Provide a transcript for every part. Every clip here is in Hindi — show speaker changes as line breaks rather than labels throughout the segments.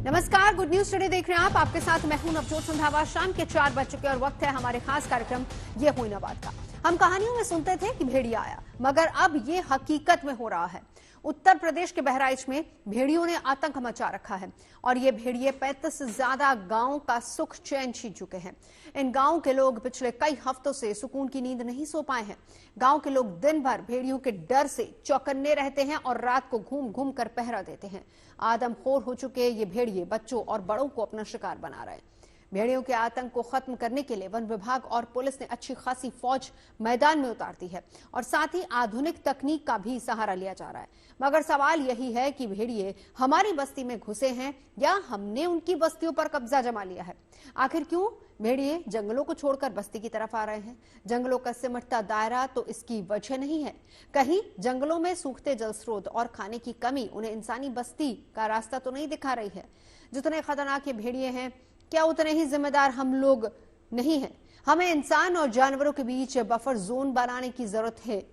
नमस्कार, गुड न्यूज टुडे देख रहे हैं आप। आपके साथ मैं हूं नवजोत संधावा। शाम के 4 बज चुके और वक्त है हमारे खास कार्यक्रम ये हुई ना बात का। हम कहानियों में सुनते थे कि भेड़िया आया, मगर अब ये हकीकत में हो रहा है। उत्तर प्रदेश के बहराइच में भेड़ियों ने आतंक मचा रखा है और ये भेड़िए 35 से ज्यादा गांवों का सुख चैन छीन चुके हैं। इन गांवों के लोग पिछले कई हफ्तों से सुकून की नींद नहीं सो पाए हैं। गांव के लोग दिन भर भेड़ियों के डर से चौकन्ने रहते हैं और रात को घूम घूम कर पहरा देते हैं। आदमखोर हो चुके ये भेड़िए बच्चों और बड़ों को अपना शिकार बना रहे हैं। भेड़ियों के आतंक को खत्म करने के लिए वन विभाग और पुलिस ने अच्छी खासी फौज मैदान में उतार दी है और साथ ही आधुनिक तकनीक का भी सहारा लिया जा रहा है। मगर सवाल यही है कि भेड़िए हमारी बस्ती में घुसे हैं या हमने उनकी बस्तियों पर कब्जा जमा लिया है। आखिर क्यों भेड़िए जंगलों को छोड़कर बस्ती की तरफ आ रहे हैं? जंगलों का सिमटता दायरा तो इसकी वजह नहीं है। कहीं जंगलों में सूखते जल स्रोत और खाने की कमी उन्हें इंसानी बस्ती का रास्ता तो नहीं दिखा रही है। जितने खतरनाक ये भेड़िए हैं, क्या उतने ही जिम्मेदार हम लोग नहीं हैं? हमें इंसान और जानवरों के बीच बफर जोन बनाने की जरूरत है,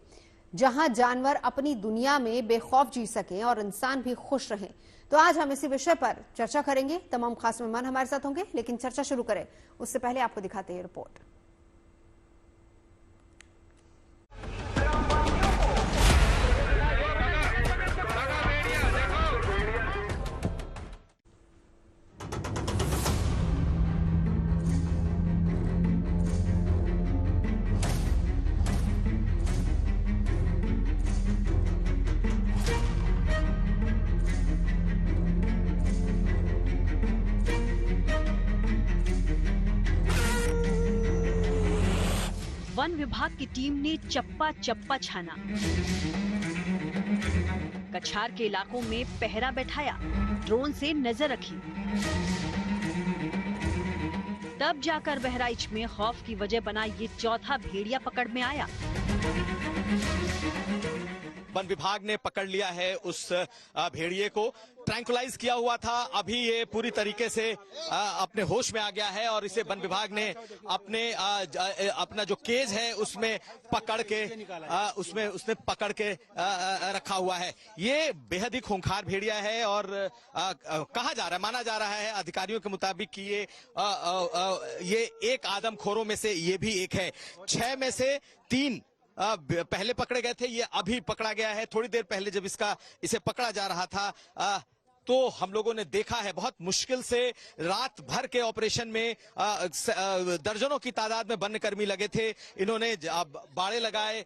जहां जानवर अपनी दुनिया में बेखौफ जी सकें और इंसान भी खुश रहें। तो आज हम इसी विषय पर चर्चा करेंगे। तमाम खास मेहमान हमारे साथ होंगे, लेकिन चर्चा शुरू करें उससे पहले आपको दिखाते हैं रिपोर्ट।
वन विभाग की टीम ने चप्पा चप्पा छाना, कछार के इलाकों में पहरा बैठाया, ड्रोन से नजर रखी। तब जाकर बहराइच में खौफ की वजह बना ये चौथा भेड़िया पकड़ में आया।
वन विभाग ने पकड़ लिया है उस भेड़िए को। ट्रैंकुलाइज किया हुआ था, अभी ये पूरी तरीके से अपने होश में आ गया है और इसे वन विभाग ने अपना जो केज है उसमें पकड़ के उसने पकड़ के रखा हुआ है। ये बेहद ही खूंखार भेड़िया है और कहा जा रहा है, माना जा रहा है अधिकारियों के मुताबिक कि ये एक आदमखोरों में से ये भी एक है। 6 में से 3 पहले पकड़े गए थे, ये अभी पकड़ा गया है। थोड़ी देर पहले जब इसे पकड़ा जा रहा था तो हम लोगों ने देखा है बहुत मुश्किल से रात भर के ऑपरेशन में दर्जनों की तादाद में वन्यकर्मी लगे थे। इन्होंने बाड़े लगाए,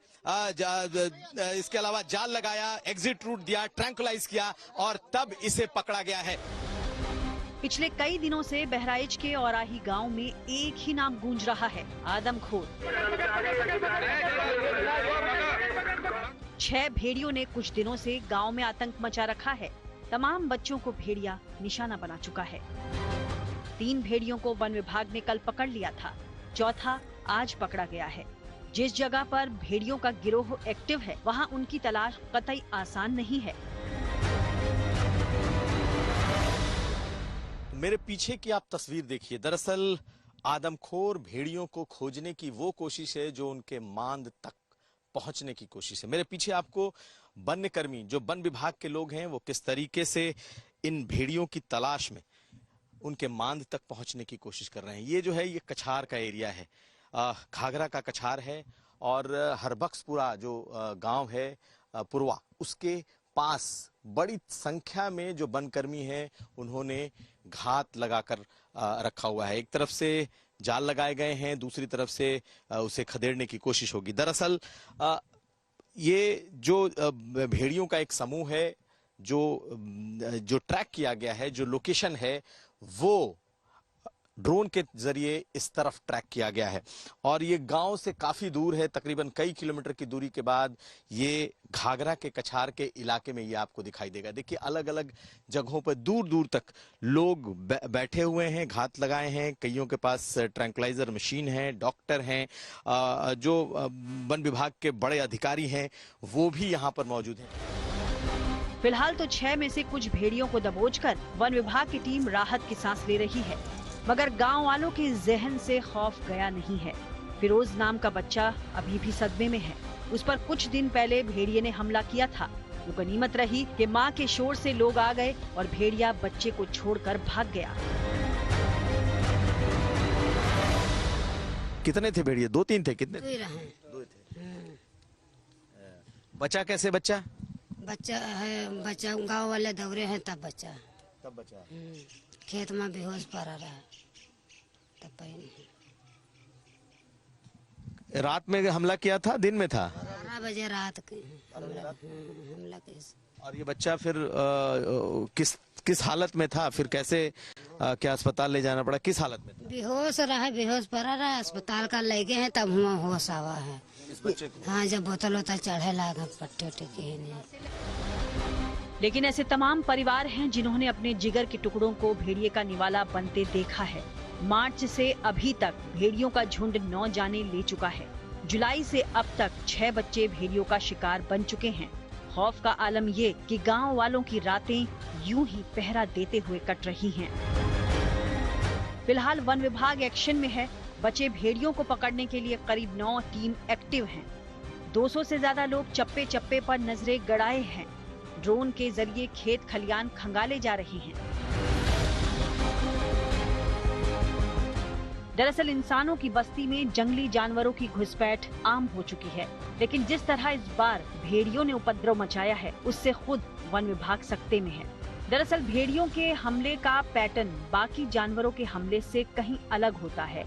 इसके अलावा जाल लगाया, एग्जिट रूट दिया, ट्रैंकुलाइज किया और तब इसे पकड़ा गया है।
पिछले कई दिनों से बहराइच के औराही गांव में एक ही नाम गूंज रहा है, आदमखोर। 6 भेड़ियों ने कुछ दिनों से गांव में आतंक मचा रखा है। तमाम बच्चों को भेड़िया निशाना बना चुका है। 3 भेड़ियों को वन विभाग ने कल पकड़ लिया था, चौथा आज पकड़ा गया है। जिस जगह पर भेड़ियों का गिरोह एक्टिव है, वहां उनकी तलाश कतई आसान नहीं है।
मेरे पीछे की आप तस्वीर देखिए। दरअसल आदमखोर भेड़ियों को खोजने की वो कोशिश है जो उनके मांद तक पहुंचने की कोशिश है। मेरे पीछे आपको वन्यकर्मी, जो वन विभाग के लोग हैं, वो किस तरीके से इन भेड़ियों की तलाश में उनके मांद तक पहुंचने की कोशिश कर रहे हैं। ये जो है ये कछार का एरिया है, घाघरा का कछार है और हरबख्शपुरा जो गांव है पुरवा, उसके पास बड़ी संख्या में जो वनकर्मी हैं उन्होंने घात लगाकर रखा हुआ है। एक तरफ से जाल लगाए गए हैं, दूसरी तरफ से उसे खदेड़ने की कोशिश होगी। दरअसल ये जो भेड़ियों का एक समूह है, जो ट्रैक किया गया है, जो लोकेशन है, वो ड्रोन के जरिए इस तरफ ट्रैक किया गया है और ये गांव से काफी दूर है। तकरीबन कई किलोमीटर की दूरी के बाद ये घाघरा के कछार के इलाके में ये आपको दिखाई देगा। देखिए अलग अलग जगहों पर दूर दूर तक लोग बैठे हुए हैं, घात लगाए हैं। कईयों के पास ट्रैंकुलाइजर मशीन है, डॉक्टर हैं, जो वन विभाग के बड़े अधिकारी हैं वो भी यहाँ पर मौजूद हैं।
फिलहाल तो 6 में से कुछ भेड़ियों को दबोचकर वन विभाग की टीम राहत की सांस ले रही है, मगर गांव वालों के जहन से खौफ गया नहीं है। फिरोज नाम का बच्चा अभी भी सदमे में है। उस पर कुछ दिन पहले भेड़िए ने हमला किया था। वो गनीमत रही कि मां के शोर से लोग आ गए और भेड़िया बच्चे को छोड़कर भाग गया।
कितने थे भेड़िए? 2-3 थे? कितने?
2
थे। बचा कैसे? बच्चा
बच्चा गांव वाले दौरे हैं तब बच्चा खेत में बेहोश पड़ा रहा तब नहीं।
रात में हमला किया था? दिन में था?
12 बजे रात के हमला किया।
और ये बच्चा फिर किस हालत में था? फिर कैसे क्या अस्पताल ले जाना पड़ा? किस हालत में था?
बेहोश रहा, बेहोश पड़ा रहा, अस्पताल का ले गए हैं तब हुआ होश आवा है
इस बच्चे को।
हाँ, जब बोतल होता चढ़े लागा पट्टे के नहीं।
लेकिन ऐसे तमाम परिवार हैं जिन्होंने अपने जिगर के टुकड़ों को भेड़िए का निवाला बनते देखा है। मार्च से अभी तक भेड़ियों का झुंड 9 जाने ले चुका है। जुलाई से अब तक 6 बच्चे भेड़ियों का शिकार बन चुके हैं। खौफ का आलम ये कि गांव वालों की रातें यूं ही पहरा देते हुए कट रही हैं। फिलहाल वन विभाग एक्शन में है। बचे भेड़ियों को पकड़ने के लिए करीब 9 टीम एक्टिव हैं। 200 से ज्यादा लोग चप्पे चप्पे पर नजरें गड़ाए हैं। ड्रोन के जरिए खेत खलियान खंगाले जा रहे हैं। दरअसल इंसानों की बस्ती में जंगली जानवरों की घुसपैठ आम हो चुकी है, लेकिन जिस तरह इस बार भेड़ियों ने उपद्रव मचाया है उससे खुद वन विभाग सकते में है। दरअसल भेड़ियों के हमले का पैटर्न बाकी जानवरों के हमले से कहीं अलग होता है।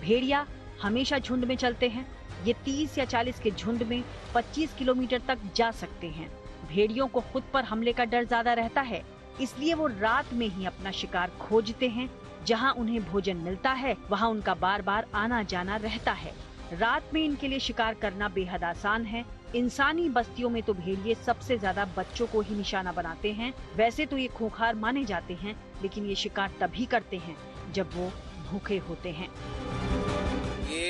भेड़िया हमेशा झुंड में चलते हैं। ये 30 या 40 के झुंड में 25 किलोमीटर तक जा सकते हैं। भेड़ियों को खुद पर हमले का डर ज्यादा रहता है, इसलिए वो रात में ही अपना शिकार खोजते हैं। जहां उन्हें भोजन मिलता है वहां उनका बार बार आना जाना रहता है। रात में इनके लिए शिकार करना बेहद आसान है। इंसानी बस्तियों में तो भेड़िए सबसे ज्यादा बच्चों को ही निशाना बनाते हैं। वैसे तो ये खूंखार माने जाते हैं, लेकिन ये शिकार तभी करते हैं जब वो भूखे होते हैं।
ये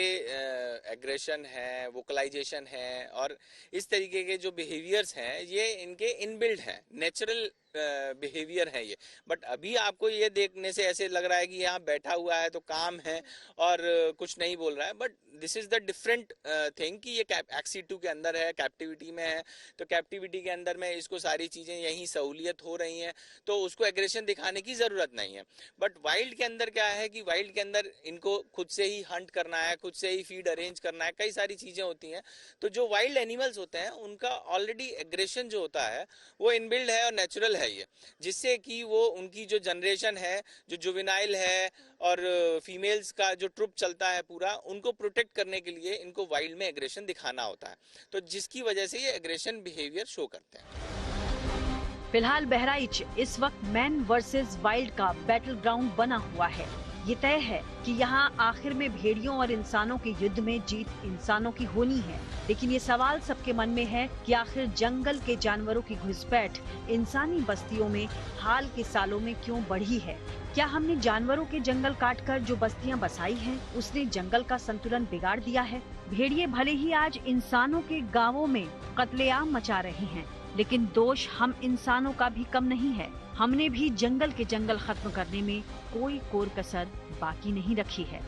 एग्रेशन है, वोकलाइजेशन है और इस तरीके के जो बिहेवियर्स हैं ये इनके इनबिल्ड हैं, नेचुरल बिहेवियर है ये। बट अभी आपको ये देखने से ऐसे लग रहा है कि यहाँ बैठा हुआ है तो काम है और कुछ नहीं बोल रहा है, but this is the different thing कि ये एक्सी 2 के अंदर है, कैप्टिविटी में है। तो कैप्टिविटी के अंदर में इसको सारी चीजें यही सहूलियत हो रही हैं, तो उसको एग्रेशन दिखाने की जरूरत नहीं है। बट वाइल्ड के अंदर क्या है कि वाइल्ड के अंदर इनको खुद से ही हंट करना है, खुद से ही फीड अरेंज करना है, कई सारी चीजें होती हैं। तो जो वाइल्ड एनिमल्स होते हैं उनका ऑलरेडी एग्रेशन जो होता है वो इनबिल्ड है और नेचुरल है ये, जिससे कि वो उनकी जो जनरेशन है, जो जुवेनाइल है और फीमेल्स का जो ट्रुप चलता है पूरा, उनको प्रोटेक्ट करने के लिए इनको वाइल्ड में एग्रेशन दिखाना होता है, तो जिसकी वजह से ये एग्रेशन बिहेवियर शो करते हैं।
फिलहाल बहराइच इस वक्त मैन वर्सेस वाइल्ड का बैटल ग्राउंड बना हुआ है। ये तय है कि यहाँ आखिर में भेड़ियों और इंसानों के युद्ध में जीत इंसानों की होनी है। लेकिन ये सवाल सबके मन में है कि आखिर जंगल के जानवरों की घुसपैठ इंसानी बस्तियों में हाल के सालों में क्यों बढ़ी है? क्या हमने जानवरों के जंगल काटकर जो बस्तियां बसाई हैं, उसने जंगल का संतुलन बिगाड़ दिया है? भेड़िए भले ही आज इंसानों के गाँवों में कत्लेआम मचा रहे हैं, लेकिन दोष हम इंसानों का भी कम नहीं है। हमने भी जंगल के जंगल खत्म करने में कोई कोर कसर बाकी नहीं रखी है।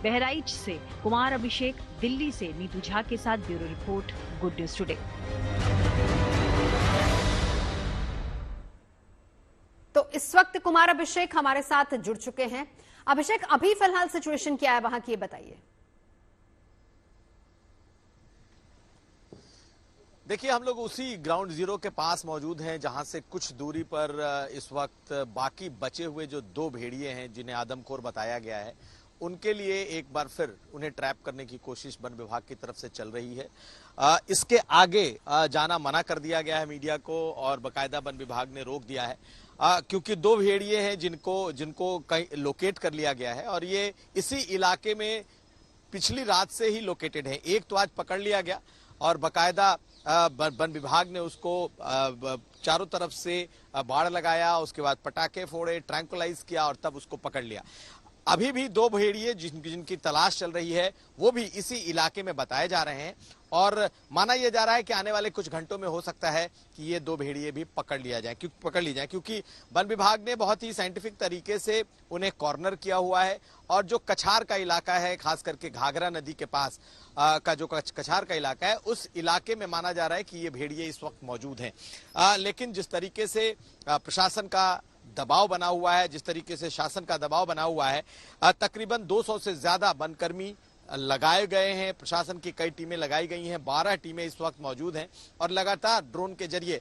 बहराइच से कुमार अभिषेक, दिल्ली से नीतू झा के साथ bureau report, good news today.
तो इस वक्त कुमार अभिषेक हमारे साथ जुड़ चुके हैं। अभिषेक, अभी फिलहाल सिचुएशन क्या है वहां की, ये बताइए।
देखिए, हम लोग उसी ग्राउंड जीरो के पास मौजूद हैं जहां से कुछ दूरी पर इस वक्त बाकी बचे हुए जो 2 भेड़िए हैं जिन्हें आदमखोर बताया गया है, उनके लिए एक बार फिर उन्हें ट्रैप करने की कोशिश वन विभाग की तरफ से चल रही है। इसके आगे जाना मना कर दिया गया है मीडिया को और बाकायदा वन विभाग ने रोक दिया है, क्योंकि 2 भेड़िए हैं जिनको कहीं लोकेट कर लिया गया है और ये इसी इलाके में पिछली रात से ही लोकेटेड है। एक तो आज पकड़ लिया गया और बाकायदा वन विभाग ने उसको चारों तरफ से बाड़ लगाया, उसके बाद पटाखे फोड़े, ट्रैंकुलाइज किया और तब उसको पकड़ लिया। अभी भी 2 भेड़िए जिनकी तलाश चल रही है वो भी इसी इलाके में बताए जा रहे हैं और माना यह जा रहा है कि आने वाले कुछ घंटों में हो सकता है कि ये 2 भेड़िए भी पकड़ ली जाए, क्योंकि वन विभाग ने बहुत ही साइंटिफिक तरीके से उन्हें कॉर्नर किया हुआ है और जो कछार का इलाका है, खास करके घाघरा नदी के पास का जो कछार का इलाका है, उस इलाके में माना जा रहा है कि ये भेड़िए इस वक्त मौजूद हैं। लेकिन जिस तरीके से प्रशासन का दबाव बना हुआ है, जिस तरीके से शासन का दबाव बना हुआ है, तकरीबन 200 से ज्यादा वनकर्मी लगाए गए हैं, प्रशासन की कई टीमें लगाई गई हैं, 12 टीमें इस वक्त मौजूद हैं और लगातार ड्रोन के जरिए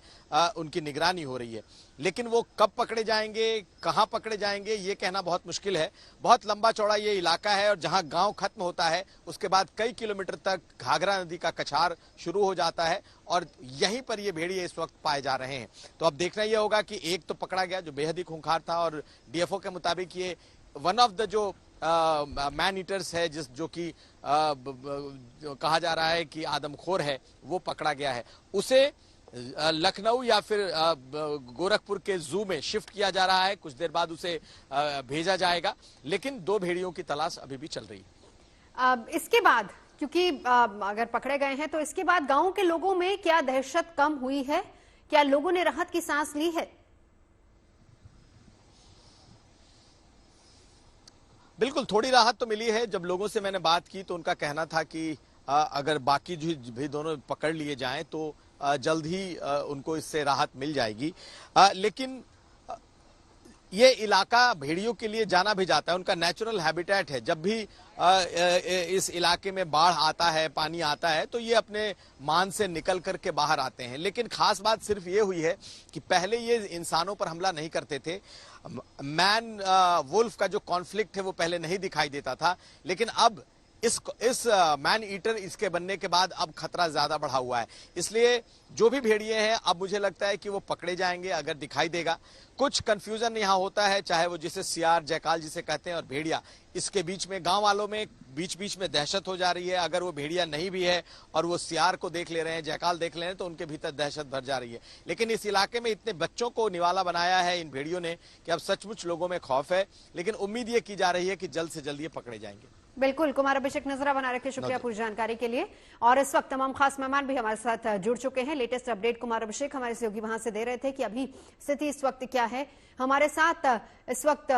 उनकी निगरानी हो रही है। लेकिन वो कब पकड़े जाएंगे, कहां पकड़े जाएंगे, ये कहना बहुत मुश्किल है। बहुत लंबा चौड़ा ये इलाका है और जहां गांव खत्म होता है उसके बाद कई किलोमीटर तक घाघरा नदी का कछार शुरू हो जाता है और यहीं पर ये भेड़िए इस वक्त पाए जा रहे हैं। तो अब देखना यह होगा कि एक तो पकड़ा गया जो बेहद ही खूंखार था और डीएफओ के मुताबिक ये वन ऑफ द जो मैन ईटर्स है जो कि कहा जा रहा है कि आदमखोर है, वो पकड़ा गया है। उसे लखनऊ या फिर गोरखपुर के जू में शिफ्ट किया जा रहा है, कुछ देर बाद उसे भेजा जाएगा। लेकिन 2 भेड़ियों की तलाश अभी भी चल रही है।
इसके बाद क्योंकि अगर पकड़े गए हैं तो इसके बाद गांव के लोगों में क्या दहशत कम हुई है? क्या लोगों ने राहत की सांस ली है?
बिल्कुल, थोड़ी राहत तो मिली है। जब लोगों से मैंने बात की तो उनका कहना था कि अगर बाकी जो भी दोनों पकड़ लिए जाएं तो जल्द ही उनको इससे राहत मिल जाएगी। लेकिन ये इलाका भेड़ियों के लिए जाना भी जाता है, उनका नेचुरल हैबिटेट है। जब भी इस इलाके में बाढ़ आता है, पानी आता है, तो ये अपने मान से निकल करके बाहर आते हैं। लेकिन खास बात सिर्फ ये हुई है कि पहले ये इंसानों पर हमला नहीं करते थे। मैन वुल्फ का जो कॉन्फ्लिक्ट है वो पहले नहीं दिखाई देता था, लेकिन अब इस मैन ईटर इसके बनने के बाद अब खतरा ज्यादा बढ़ा हुआ है। इसलिए जो भी भेड़िए हैं अब मुझे लगता है कि वो पकड़े जाएंगे अगर दिखाई देगा। कुछ कंफ्यूजन यहाँ होता है, चाहे वो जिसे सियार जयकाल जिसे कहते हैं और भेड़िया, इसके बीच में गांव वालों में बीच में दहशत हो जा रही है। अगर वो भेड़िया नहीं भी है और वो सियार को देख ले रहे हैं, जयकाल देख ले रहे हैं, तो उनके भीतर दहशत भर जा रही है। लेकिन इस इलाके में इतने बच्चों को निवाला बनाया है इन भेड़ियों ने कि अब सचमुच लोगों में खौफ है। लेकिन उम्मीद ये की जा रही है कि जल्द से जल्द ये पकड़े जाएंगे।
बिल्कुल, कुमार अभिषेक नजरा बना रखे, शुक्रिया पूरी जानकारी के लिए। और इस वक्त तमाम खास मेहमान भी हमारे साथ जुड़ चुके हैं। लेटेस्ट अपडेट कुमार अभिषेक हमारे सहयोगी वहां से दे रहे थे कि अभी स्थिति इस वक्त क्या है। हमारे साथ इस वक्त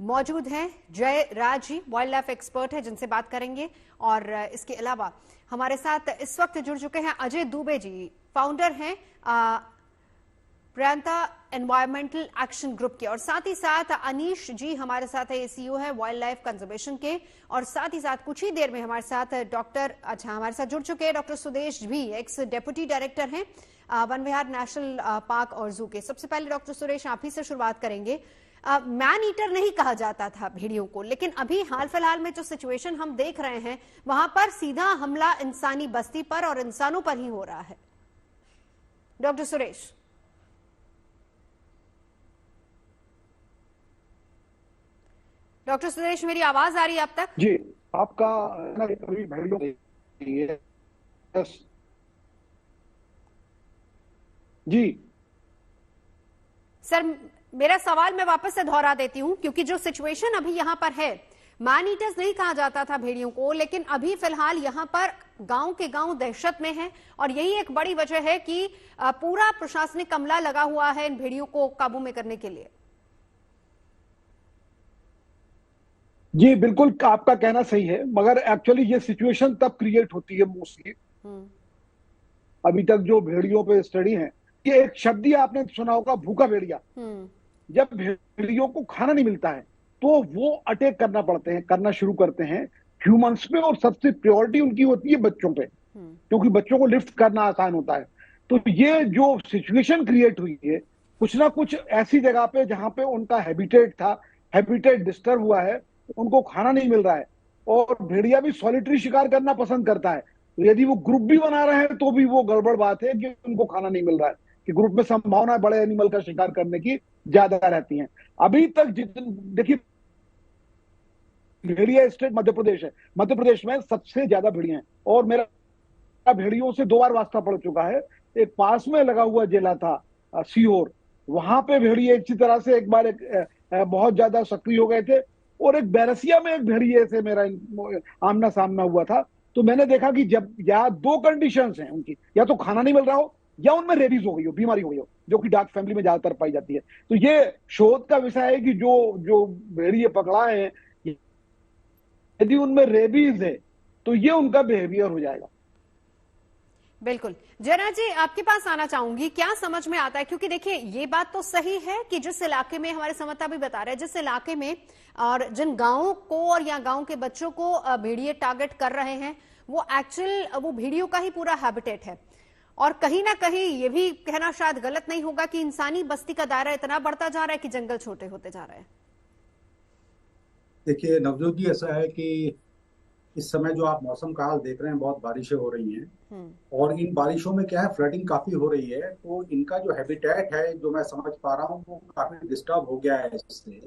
मौजूद हैं जय Raj ji, wild life expert है, जिनसे बात करेंगे। और इसके अलावा हमारे साथ इस वक्त जुड़ चुके हैं अजय दुबे जी, फाउंडर हैं प्रियंता एनवायरमेंटल एक्शन ग्रुप के, और साथ ही साथ अनीश जी हमारे साथ है, सीईओ है वाइल्ड लाइफ कंजर्वेशन के। और साथ ही साथ कुछ ही देर में हमारे साथ हमारे साथ जुड़ चुके हैं डॉक्टर सुदेश भी, एक्स डेप्यूटी डायरेक्टर हैं वन विहार नेशनल पार्क और जू के। सबसे पहले डॉक्टर सुरेश आप ही से शुरुआत करेंगे। मैन ईटर नहीं कहा जाता था भेड़ियों को, लेकिन अभी हाल फिलहाल में जो सिचुएशन हम देख रहे हैं वहां पर सीधा हमला इंसानी बस्ती पर और इंसानों पर ही हो रहा है। डॉक्टर सुरेश। डॉक्टर सुरेश, मेरी आवाज आ रही है आप तक?
जी, आपका अभी भेड़ियों जी
सर, मेरा सवाल मैं वापस से दोहरा देती हूं, क्योंकि जो सिचुएशन अभी यहां पर है, मैन ईटर्स नहीं कहा जाता था भेड़ियों को, लेकिन अभी फिलहाल यहां पर गांव के गांव दहशत में है। और यही एक बड़ी वजह है कि पूरा प्रशासनिक अमला लगा हुआ है इन भेड़ियों को काबू में करने के लिए।
जी बिल्कुल, आपका कहना सही है, मगर एक्चुअली ये सिचुएशन तब क्रिएट होती है मोस्टली। अभी तक जो भेड़ियों पे स्टडी है, कि एक शब्द ही आपने सुना होगा, भूखा भेड़िया। जब भेड़ियों को खाना नहीं मिलता है तो वो अटैक करना शुरू करते हैं ह्यूमंस पे, और सबसे प्रायोरिटी उनकी होती है बच्चों पे, क्योंकि बच्चों को लिफ्ट करना आसान होता है। तो ये जो सिचुएशन क्रिएट हुई है, कुछ ना कुछ ऐसी जगह पे जहां पे उनका हैबिटेट था, हैबिटेट डिस्टर्ब हुआ है, उनको खाना नहीं मिल रहा है। और भेड़िया भी सॉलिटरी शिकार करना पसंद करता है, तो यदि वो ग्रुप भी बना रहे हैं तो भी वो गड़बड़ बात है कि उनको खाना नहीं मिल रहा है, कि ग्रुप में संभावना बड़े एनिमल का शिकार करने की ज्यादा रहती है। अभी तक देखिए, भेड़िया स्टेट मध्य प्रदेश है, मध्य प्रदेश में सबसे ज्यादा भेड़िया हैं, और मेरा भेड़ियों से 2 बार वास्ता पड़ चुका है। एक पास में लगा हुआ जिला था सीहोर, वहां पे भेड़िए इसी तरह से एक बार बहुत ज्यादा सक्रिय हो गए थे, और एक बैरसिया में एक भेड़िए से मेरा आमना सामना हुआ था। तो मैंने देखा कि जब या दो कंडीशंस हैं उनकी, या तो खाना नहीं मिल रहा हो या उनमें रेबीज हो गई हो, बीमारी हो गई हो, जो कि डार्क फैमिली में ज्यादातर पाई जाती है। तो ये शोध का विषय है कि जो जो भेड़िए पकड़ाए हैं, यदि उनमें रेबीज है तो ये उनका बिहेवियर हो जाएगा।
बिल्कुल। जयराज जी, आपके पास आना चाहूंगी, क्या समझ में आता है, क्योंकि देखिए ये बात तो सही है कि जिस इलाके में, हमारे संवाददाता भी बता रहे हैं, जिस इलाके में और जिन गांवों को और या गांव के बच्चों को भेड़िए टारगेट कर रहे हैं, वो एक्चुअल वो भेड़ियों का ही पूरा हैबिटेट है। और कहीं ना कहीं ये भी कहना शायद गलत नहीं होगा कि इंसानी बस्ती का दायरा इतना बढ़ता जा रहा है कि जंगल छोटे होते जा रहे हैं।
देखिए नवजोत जी, ऐसा है कि इस समय जो आप मौसम का हाल देख रहे हैं, बहुत बारिशें हो रही हैं और इन बारिशों में क्या है, फ्लडिंग काफी हो रही है। तो इनका जो हैबिटेट है, जो मैं समझ पा रहा हूँ, वो काफी डिस्टर्ब हो गया है इससे।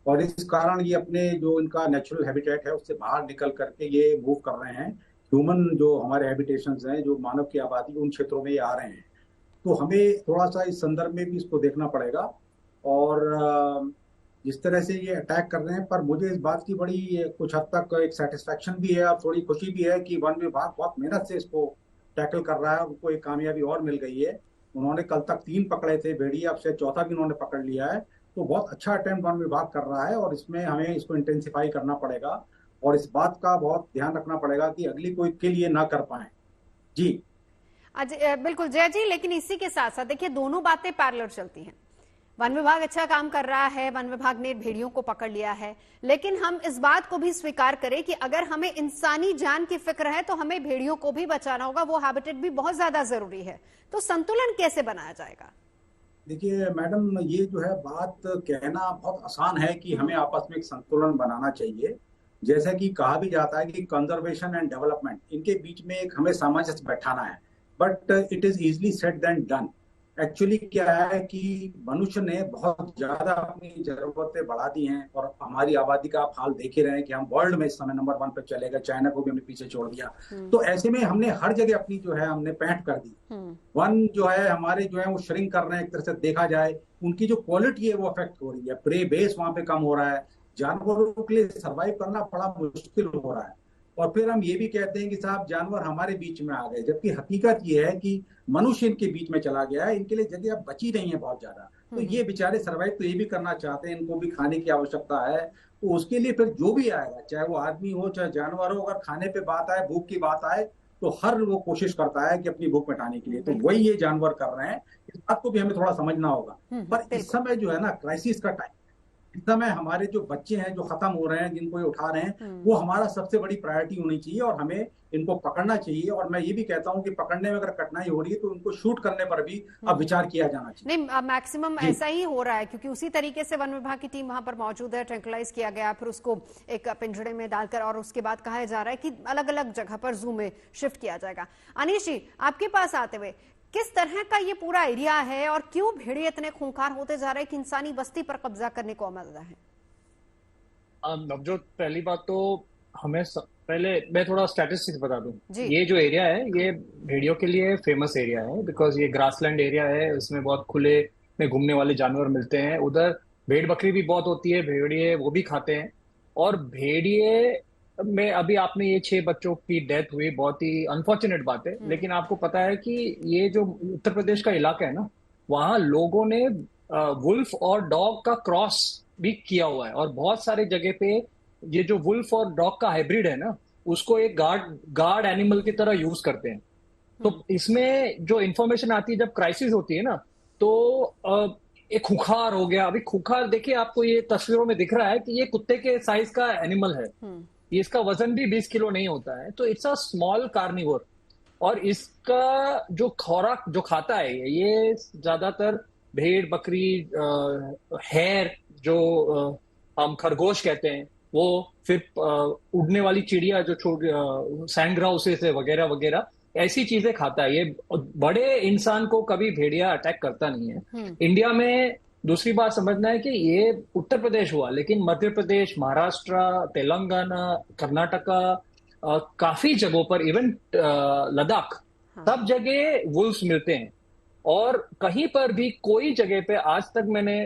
और इस कारण ये अपने जो इनका नेचुरल हैबिटेट है उससे बाहर निकल करके ये मूव कर रहे हैं। ह्यूमन जो हमारे हैबिटेशंस हैं, जो मानव की आबादी, उन क्षेत्रों में ये आ रहे हैं। तो हमें थोड़ा सा इस संदर्भ में भी इसको देखना पड़ेगा। और जिस तरह से ये अटैक कर रहे हैं, पर मुझे इस बात की बड़ी कुछ हद तक एक सेटिस्फैक्शन भी है और थोड़ी खुशी भी है कि वन विभाग बहुत मेहनत से इसको टैकल कर रहा है। उनको एक कामयाबी और मिल गई है। उन्होंने कल तक 3 पकड़े थे भेड़िए, अब से चौथा भी उन्होंने पकड़ लिया है। तो बहुत अच्छा अटेम्प्ट वन विभाग कर रहा है और इसमें हमें इसको इंटेंसिफाई करना पड़ेगा और इस बात का बहुत ध्यान रखना पड़ेगा कि अगली कोई किल ये ना कर पाए। जी
बिल्कुल जय जी, लेकिन इसी के साथ साथ देखिए दोनों बातें पैरेलल चलती हैं। वन विभाग अच्छा काम कर रहा है, वन विभाग ने भेड़ियों को पकड़ लिया है, लेकिन हम इस बात को भी स्वीकार करें कि अगर हमें इंसानी जान की फिक्र है तो हमें भेड़ियों को भी बचाना होगा, वो हैबिटेट भी बहुत ज्यादा जरूरी है। तो संतुलन कैसे बनाया जाएगा?
देखिए मैडम, ये जो है बात कहना बहुत आसान है कि हमें आपस में एक संतुलन बनाना चाहिए। जैसा कि कहा भी जाता है कि कंजर्वेशन एंड डेवलपमेंट, इनके बीच में एक हमें सामंजस्य बैठाना है। But it is easily said than done. Actually क्या है कि मनुष्य ने बहुत ज्यादा अपनी जरूरतें बढ़ा दी हैं और हमारी आबादी का आप हाल देख ही रहे हैं कि हम वर्ल्ड में इस समय नंबर 1 पे चले गए, चाइना को भी हमने पीछे छोड़ दिया। तो ऐसे में हमने हर जगह अपनी जो है हमने पैंट कर दी। वन जो है हमारे जो है वो श्रिंक कर रहे हैं, एक तरह से देखा जाए उनकी जो क्वालिटी है वो अफेक्ट हो रही है। प्रे बेस वहां पे कम हो रहा है, जानवरों के लिए सर्वाइव करना बड़ा मुश्किल हो रहा है। और फिर हम ये भी कहते हैं कि साहब जानवर हमारे बीच में आ गए, जबकि हकीकत ये है कि मनुष्य इनके बीच में चला गया है। इनके लिए जगह अब बची नहीं है बहुत ज्यादा। तो ये बेचारे सर्वाइव तो ये भी करना चाहते हैं, इनको भी खाने की आवश्यकता है। तो उसके लिए फिर जो भी आएगा, चाहे वो आदमी हो चाहे जानवर हो, अगर खाने पे बात आए, भूख की बात आए, तो हर वो कोशिश करता है कि अपनी भूख मिटाने के लिए। तो वही ये जानवर कर रहे हैं। इस बात को भी हमें थोड़ा समझना होगा। पर इस समय जो है ना, क्राइसिस का टाइम, इस समय हमारे जो बच्चे हैं जो खत्म हो रहे हैं, जिनको ये उठा रहे हैं, वो हमारा सबसे बड़ी प्रायोरिटी होनी चाहिए और हमें इनको पकड़ना चाहिए। और मैं ये भी कहता हूँ कि पकड़ने में अगर कठिनाई हो रही है तो उनको शूट करने पर भी अब विचार किया जाना चाहिए।
नहीं, मैक्सिमम ऐसा ही हो रहा है, क्योंकि उसी तरीके से वन विभाग की टीम वहां पर मौजूद है, ट्रैंकुलाइज किया गया, फिर उसको एक पिंजड़े में डालकर, और उसके बाद कहा जा रहा है कि अलग अलग जगह पर जू में शिफ्ट किया जाएगा। अनीश जी, आपके पास आते हुए, किस तरह का ये पूरा एरिया है और क्यों भेड़िए इतने खूंखार होते जा रहे हैं कि इंसानी बस्ती पर कब्जा करने को अमल है?
नवजोत, पहली बात तो हमें पहले मैं थोड़ा स्टैटिस्टिक्स बता दूं। ये जो एरिया है ये भेड़ियों के लिए फेमस एरिया है, बिकॉज ये ग्रासलैंड एरिया है, इसमें बहुत खुले में घूमने वाले जानवर मिलते हैं। उधर भेड़ बकरी भी बहुत होती है, भेड़िए वो भी खाते हैं। और भेड़िए में अभी आपने ये 6 बच्चों की डेथ हुई, बहुत ही अनफॉर्चुनेट बात है। लेकिन आपको पता है कि ये जो उत्तर प्रदेश का इलाका है ना, वहां लोगों ने वुल्फ और डॉग का क्रॉस भी किया हुआ है। और बहुत सारे जगह पे ये जो वुल्फ और डॉग का हाइब्रिड है ना, उसको एक गार्ड एनिमल की तरह यूज करते हैं। तो इसमें जो इंफॉर्मेशन आती है जब क्राइसिस होती है ना, तो एक खुखार हो गया। अभी खुखार देखिए, आपको ये तस्वीरों में दिख रहा है कि ये कुत्ते के साइज का एनिमल है। ये इसका वजन भी 20 किलो नहीं होता है। तो इट्स अ स्मॉल कार्निवोर। और इसका जो खुराक जो खाता है ये ज्यादातर भेड़ बकरी, हेयर जो हम खरगोश कहते हैं वो, फिर उड़ने वाली चिड़िया जो सैंड ग्राउसेस है वगैरह वगैरह, ऐसी चीजें खाता है। ये बड़े इंसान को कभी भेड़िया अटैक करता नहीं है। इंडिया में दूसरी बात समझना है कि ये उत्तर प्रदेश हुआ, लेकिन मध्य प्रदेश, महाराष्ट्र, तेलंगाना, कर्नाटका, काफी जगहों पर, इवन लद्दाख, सब जगह वुल्व्स मिलते हैं। और कहीं पर भी कोई जगह पे आज तक मैंने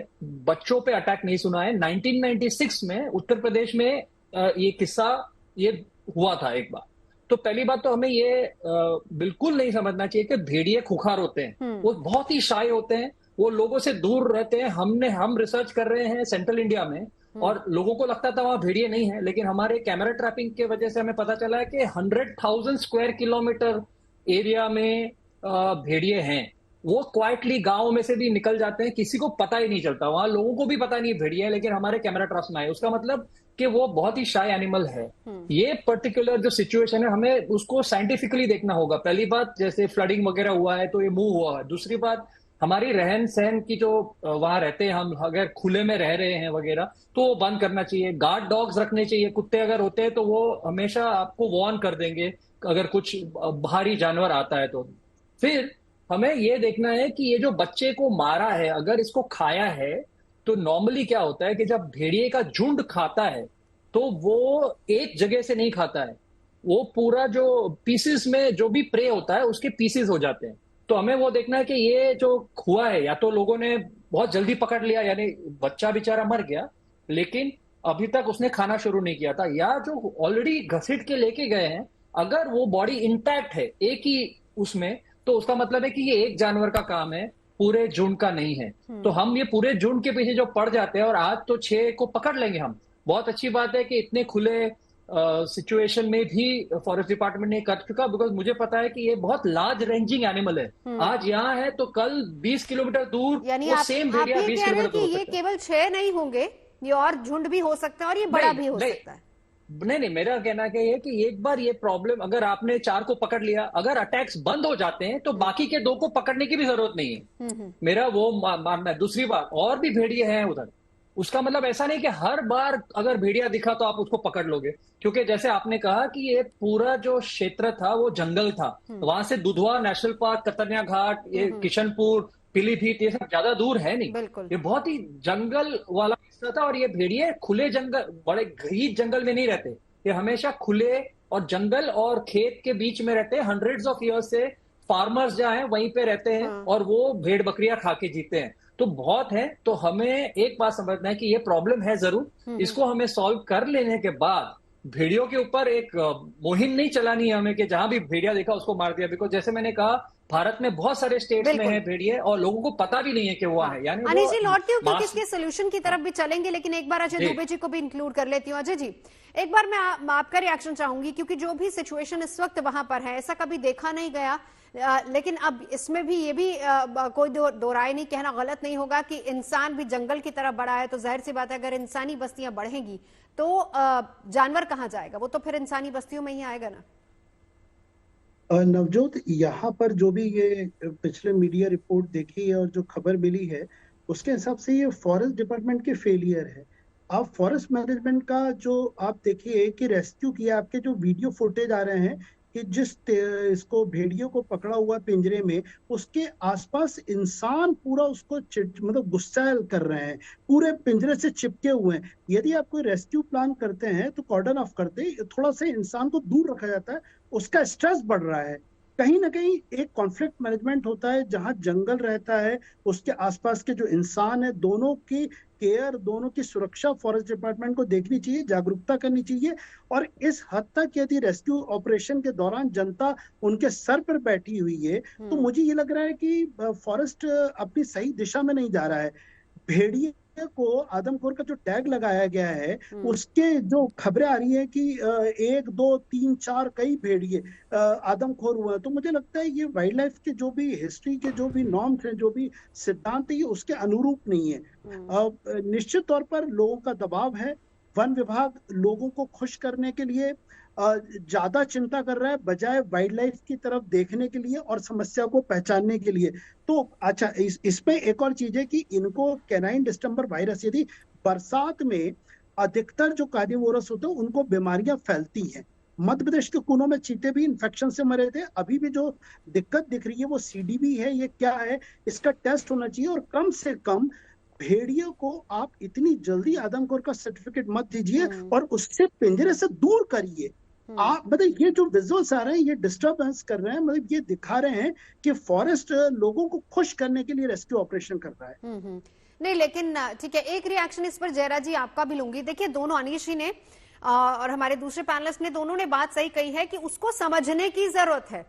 बच्चों पे अटैक नहीं सुना है। 1996 में उत्तर प्रदेश में ये किस्सा ये हुआ था एक बार। तो पहली बात तो हमें ये बिल्कुल नहीं समझना चाहिए कि भेड़िए खुखार होते हैं। वो बहुत ही शाय होते हैं, वो लोगों से दूर रहते हैं। हम रिसर्च कर रहे हैं सेंट्रल इंडिया में, और लोगों को लगता था वहां भेड़िए नहीं है, लेकिन हमारे कैमरा ट्रैपिंग की वजह से हमें पता चला है कि 100,000 स्क्वायर किलोमीटर एरिया में भेड़िए हैं। वो क्वाइटली गांव में से भी निकल जाते हैं, किसी को पता ही नहीं चलता, वहां लोगों को भी पता नहीं भेड़िए है, लेकिन हमारे कैमरा ट्रैप्स में आए। उसका मतलब कि वो बहुत ही शाय एनिमल है। ये पर्टिकुलर जो सिचुएशन है हमें उसको साइंटिफिकली देखना होगा। पहली बात, जैसे फ्लडिंग वगैरह हुआ है तो ये मूव हुआ है। दूसरी बात, हमारी रहन सहन की जो वहां रहते हैं, हम अगर खुले में रह रहे हैं वगैरह तो वो बंद करना चाहिए। गार्ड डॉग्स रखने चाहिए। कुत्ते अगर होते हैं तो वो हमेशा आपको वार्न कर देंगे अगर कुछ भारी जानवर आता है तो। फिर हमें ये देखना है कि ये जो बच्चे को मारा है, अगर इसको खाया है तो नॉर्मली क्या होता है कि जब भेड़िए का झुंड खाता है तो वो एक जगह से नहीं खाता है, वो पूरा जो पीसेस में जो भी प्रे होता है उसके पीसेस हो जाते हैं। तो हमें वो देखना है कि ये जो हुआ है, या तो लोगों ने बहुत जल्दी पकड़ लिया, यानी बच्चा बेचारा मर गया लेकिन अभी तक उसने खाना शुरू नहीं किया था, या जो ऑलरेडी घसीट के लेके गए हैं, अगर वो बॉडी इंटैक्ट है एक ही उसमें, तो उसका मतलब है कि ये एक जानवर का काम है, पूरे झुंड का नहीं है। तो हम ये पूरे झुंड के पीछे जो पड़ जाते हैं, और आज तो 6 को पकड़ लेंगे हम। बहुत अच्छी बात है कि इतने खुले सिचुएशन में भी फॉरेस्ट डिपार्टमेंट ने कर चुका, बिकॉज मुझे पता है कि ये बहुत लार्ज रेंजिंग एनिमल है। आज यहाँ है तो कल 20 किलोमीटर दूर
यानी
वो सेम भेड़िया 20 किलोमीटर दूर हो सकता है।
ये केवल 6 नहीं होंगे, ये और झुंड भी हो सकता है और ये बड़ा भी हो सकता है।
नहीं, मेरा कहना क्या है कि एक बार ये प्रॉब्लम, अगर आपने 4 को पकड़ लिया, अगर अटैक्स बंद हो जाते हैं तो बाकी के 2 को पकड़ने की भी जरूरत नहीं है। मेरा वो मानना है। दूसरी बात, और भी भेड़िए हैं उधर, उसका मतलब ऐसा नहीं कि हर बार अगर भेड़िया दिखा तो आप उसको पकड़ लोगे, क्योंकि जैसे आपने कहा कि ये पूरा जो क्षेत्र था वो जंगल था। वहां से दुधवा नेशनल पार्क, कतरनिया घाट, ये किशनपुर, पीलीभीत, ये सब ज्यादा दूर है नहीं। ये बहुत ही जंगल वाला हिस्सा था, और ये भेड़िए खुले जंगल, बड़े घीच जंगल में नहीं रहते, ये हमेशा खुले और जंगल और खेत के बीच में रहते हैं। हंड्रेड्स ऑफ ईयर्स से फार्मर्स जहाँ हैं वहीं पे रहते हैं, और वो भेड़ बकरियां खा के जीते हैं। तो बहुत है। तो हमें एक बात समझना है कि ये प्रॉब्लम है जरूर, इसको हमें सॉल्व कर लेने के बाद भेड़ियों के ऊपर एक मुहिम नहीं चलानी है हमें कि जहां भी भेड़िया देखा उसको मार दिया। बिकॉज जैसे मैंने कहा, भारत में बहुत सारे स्टेट्स में है भेड़िए और लोगों को पता भी नहीं है कि वो है। यानी
अनिल जी लौटती हूँ क्योंकि इसके सोल्यूशन की तरफ भी चलेंगे, लेकिन एक बार अजय दुबे जी को भी इंक्लूड कर लेती हूँ। अजय जी, एक बार मैं आपका रिएक्शन चाहूंगी, क्योंकि जो भी सिचुएशन इस वक्त वहां पर है ऐसा कभी देखा नहीं गया, लेकिन अब इसमें भी ये भी कोई दो राय नहीं, कहना गलत नहीं होगा कि इंसान भी जंगल की तरफ बढ़ा है। तो जाहिर सी बात है अगर इंसानी बस्तियां बढ़ेंगी तो जानवर कहाँ जाएगा, वो तो फिर इंसानी बस्तियों में ही आएगा ना।
नवजोत, यहाँ पर जो भी ये पिछले मीडिया रिपोर्ट देखी है और जो खबर मिली है उसके हिसाब से ये फॉरेस्ट डिपार्टमेंट के फेलियर है। आप फॉरेस्ट मैनेजमेंट का जो आप देखिए कि रेस्क्यू किया, आपके जो वीडियो फुटेज आ रहे हैं कि जिस इसको भेड़ियों को पकड़ा हुआ पिंजरे में, उसके आसपास इंसान पूरा उसको मतलब गुस्सैल कर रहे हैं, पूरे पिंजरे से चिपके हुए हैं। यदि आप कोई रेस्क्यू प्लान करते हैं तो कॉर्डन ऑफ करते थोड़ा सा इंसान को दूर रखा जाता है, उसका स्ट्रेस बढ़ रहा है। कहीं ना कहीं एक कॉन्फ्लिक्ट मैनेजमेंट होता है, जहां जंगल रहता है उसके आसपास के जो इंसान है, दोनों की केयर, दोनों की सुरक्षा फॉरेस्ट डिपार्टमेंट को देखनी चाहिए, जागरूकता करनी चाहिए। और इस हद तक यदि रेस्क्यू ऑपरेशन के दौरान जनता उनके सर पर बैठी हुई है तो मुझे ये लग रहा है कि फॉरेस्ट अपनी सही दिशा में नहीं जा रहा है। भेड़िए को आदमखोर का जो टैग लगाया गया है उसके जो खबरें आ रही है कि 1, 2, 3, 4 कई भेड़िए आदमखोर हुए हैं, तो मुझे लगता है ये वाइल्ड लाइफ के जो भी हिस्ट्री के जो भी नॉर्म्स हैं, जो भी सिद्धांत है, ये उसके अनुरूप नहीं है। निश्चित तौर पर लोगों का दबाव है। वन विभाग लोगों को खुश करने के लिए ज्यादा चिंता कर रहा है बजाय वाइल्ड लाइफ की तरफ देखने के लिए और समस्या को पहचानने के लिए। तो अच्छा, इसमें एक और चीज है कि इनको कैनाइन डिस्टेंपर वायरस, यदि बरसात में अधिकतर जो कार्निवोरस होते हैं उनको बीमारियां फैलती हैं। मध्य प्रदेश के कुनों में चीते भी इन्फेक्शन से मरे थे। अभी भी जो दिक्कत दिख रही है वो सीडीबी है, ये क्या है, इसका टेस्ट होना चाहिए। और कम से कम भेड़ियों को आप इतनी जल्दी आदमखोर का सर्टिफिकेट मत दीजिए और उससे पिंजरे से दूर करिए। आप मतलब ये जो विजुअल्स आ रहे हैं ये डिस्टर्बेंस कर रहे हैं, मतलब ये दिखा रहे हैं कि फॉरेस्ट लोगों को खुश करने के लिए रेस्क्यू ऑपरेशन कर रहा है।
नहीं, लेकिन ठीक है, एक रिएक्शन इस पर जयराज जी आपका भी लूंगी। देखिए, दोनों अनीश जी ने और हमारे दूसरे पैनलिस्ट ने, दोनों ने बात सही कही है कि उसको समझने की जरूरत है।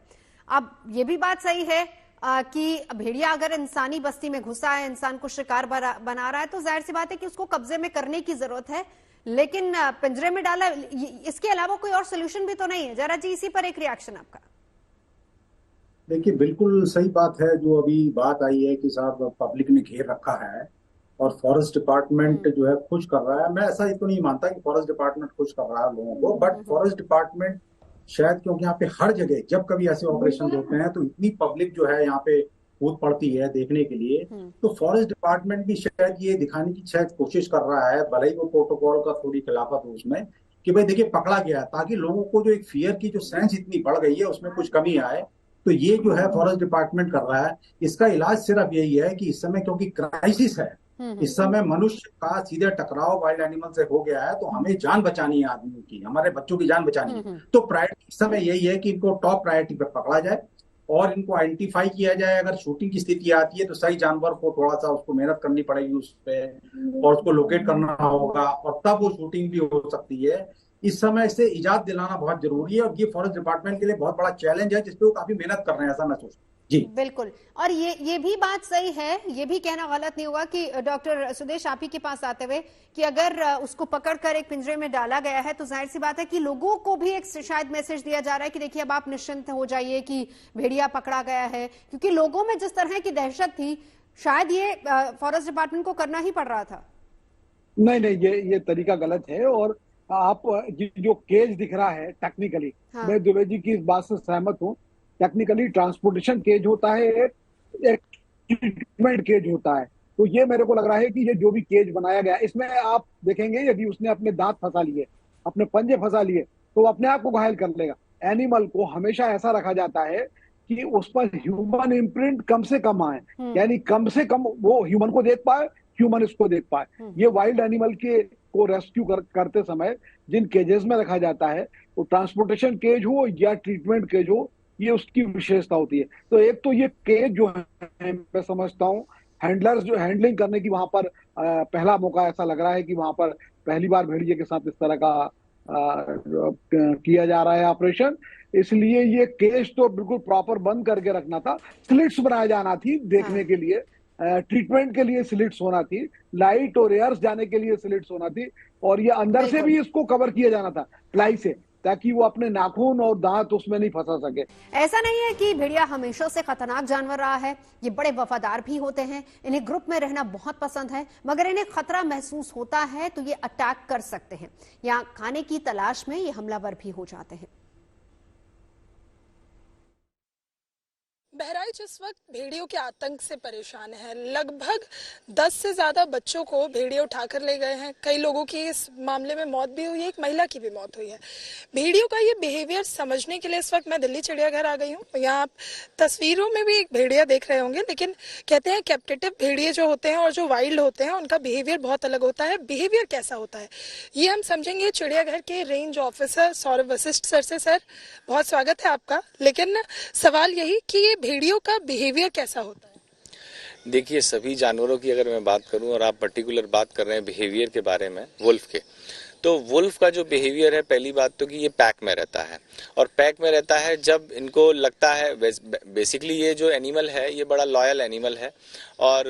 अब ये भी बात सही है कि भेड़िया अगर इंसानी बस्ती में घुसा है, इंसान को शिकार बना रहा है, तो जाहिर सी बात है कि उसको कब्जे में करने की जरूरत है, लेकिन पिंजरे में डाला, इसके अलावा कोई और सोल्यूशन भी तो नहीं है। जरा जी इसी पर एक रिएक्शन आपका।
देखिए, बिल्कुल सही बात है जो अभी बात आई है कि साहब पब्लिक ने घेर रखा है और फॉरेस्ट डिपार्टमेंट जो है खुश कर रहा है। मैं ऐसा तो नहीं मानता कि फॉरेस्ट डिपार्टमेंट खुश कर रहा है लोगों को, बट फॉरेस्ट डिपार्टमेंट शायद, क्योंकि यहाँ पे हर जगह जब कभी ऐसे ऑपरेशन होते हैं तो इतनी पब्लिक जो है यहाँ पे कूद पड़ती है देखने के लिए, तो फॉरेस्ट डिपार्टमेंट भी शायद ये दिखाने की शायद कोशिश कर रहा है, भले ही वो प्रोटोकॉल का थोड़ी खिलाफत हो उसमें, कि भाई देखिए पकड़ा गया, ताकि लोगों को जो एक फियर की जो सेंस इतनी बढ़ गई है उसमें कुछ कमी आए। तो ये जो है फॉरेस्ट डिपार्टमेंट कर रहा है। इसका इलाज सिर्फ यही है कि इस समय क्योंकि क्राइसिस है, इस समय मनुष्य का सीधे टकराव वाइल्ड एनिमल से हो गया है, तो हमें जान बचानी है, आदमी की, हमारे बच्चों की जान बचानी है। तो प्रायोरिटी इस समय यही है कि इनको टॉप प्रायोरिटी पर पकड़ा जाए और इनको आइडेंटिफाई किया जाए। अगर शूटिंग की स्थिति आती है तो सही जानवर को थोड़ा सा उसको मेहनत करनी पड़ेगी उस पर, और उसको लोकेट करना होगा, और तब वो शूटिंग भी हो सकती है। इस समय से इजाजत दिलाना बहुत जरूरी है, और ये फॉरेस्ट डिपार्टमेंट के लिए बहुत बड़ा चैलेंज है, जिसपे वो काफी मेहनत कर रहे हैं, ऐसा मैं सोचता हूँ। जी
बिल्कुल। और ये भी बात सही है, ये भी कहना गलत नहीं होगा कि डॉक्टर सुदेश आप ही के पास आते हुए, कि अगर उसको पकड़कर एक पिंजरे में डाला गया है तो जाहिर सी बात है कि लोगों को भी एक शायद मैसेज दिया जा रहा है कि देखिए अब आप निश्चिंत हो जाइए कि भेड़िया पकड़ा गया है, क्योंकि लोगों में जिस तरह की दहशत थी, शायद ये फॉरेस्ट डिपार्टमेंट को करना ही पड़ रहा था।
नहीं, ये तरीका गलत है। और आप जो केज दिख रहा है टेक्निकली, मैं दुबे जी की इस बात से सहमत हूँ। टेक्निकली ट्रांसपोर्टेशन केज होता है, एक ट्रीटमेंट केज होता है। तो ये मेरे को लग रहा है कि ये जो भी केज बनाया गया, इसमें आप देखेंगे यदि उसने अपने दांत फंसा लिए, अपने पंजे फंसा लिए, तो अपने आप को घायल कर लेगा। एनिमल को हमेशा ऐसा रखा जाता है कि उस पर ह्यूमन इम्प्रिंट कम से कम आए, यानी कम से कम वो ह्यूमन को देख पाए, ह्यूमन इसको देख पाए। ये वाइल्ड एनिमल को रेस्क्यू करते समय जिन केजेस में रखा जाता है, वो ट्रांसपोर्टेशन केज हो या ट्रीटमेंट केज हो, ये उसकी विशेषता होती है। तो एक तो ये केज जो है, मैं समझता हूँ हैंडलर्स जो हैंडलिंग करने की वहां पर पहला मौका ऐसा लग रहा है कि वहां पर पहली बार भेड़िए के साथ इस तरह का किया जा रहा है ऑपरेशन। इसलिए ये केज तो बिल्कुल प्रॉपर बंद करके रखना था, स्लिट्स बनाया जाना थी देखने के लिए, ट्रीटमेंट के लिए स्लिट्स होना थी, लाइट और एयर्स जाने के लिए स्लिट्स होना थी, और ये अंदर से भी इसको कवर किया जाना था प्लाई से, ताकि वो अपने नाखून और दांत उसमें नहीं फंसा सके।
ऐसा नहीं है कि भेड़िया हमेशा से खतरनाक जानवर रहा है, ये बड़े वफादार भी होते हैं, इन्हें ग्रुप में रहना बहुत पसंद है, मगर इन्हें खतरा महसूस होता है तो ये अटैक कर सकते हैं, या खाने की तलाश में ये हमलावर भी हो जाते हैं।
बहराइच इस वक्त भेड़ियों के आतंक से परेशान है। लगभग 10 से ज्यादा बच्चों को भेड़िए उठाकर ले गए हैं। कई लोगों की इस मामले में मौत भी हुई है, एक महिला की भी मौत हुई है। भेड़ियों का ये बिहेवियर समझने के लिए इस वक्त मैं दिल्ली चिड़ियाघर आ गई हूँ। यहाँ आप तस्वीरों में भी एक भेड़िया देख रहे होंगे, लेकिन कहते हैं कैप्टिव भेड़िए जो होते हैं और जो वाइल्ड होते हैं उनका बिहेवियर बहुत अलग होता है। बिहेवियर कैसा होता है ये हम समझेंगे चिड़ियाघर के range officer Saurabh Vashishtha sir से। सर, बहुत स्वागत है आपका। लेकिन सवाल यही कि ये भेड़ियों का बिहेवियर कैसा होता है?
देखिए, सभी जानवरों की अगर मैं बात करूं, और आप पर्टिकुलर बात कर रहे हैं बिहेवियर के बारे में, वुल्फ के, तो वुल्फ का जो बिहेवियर है, पहली बात तो कि ये पैक में रहता है, और पैक में रहता है जब इनको लगता है, बेसिकली ये जो एनिमल है ये बड़ा लॉयल एनिमल है, और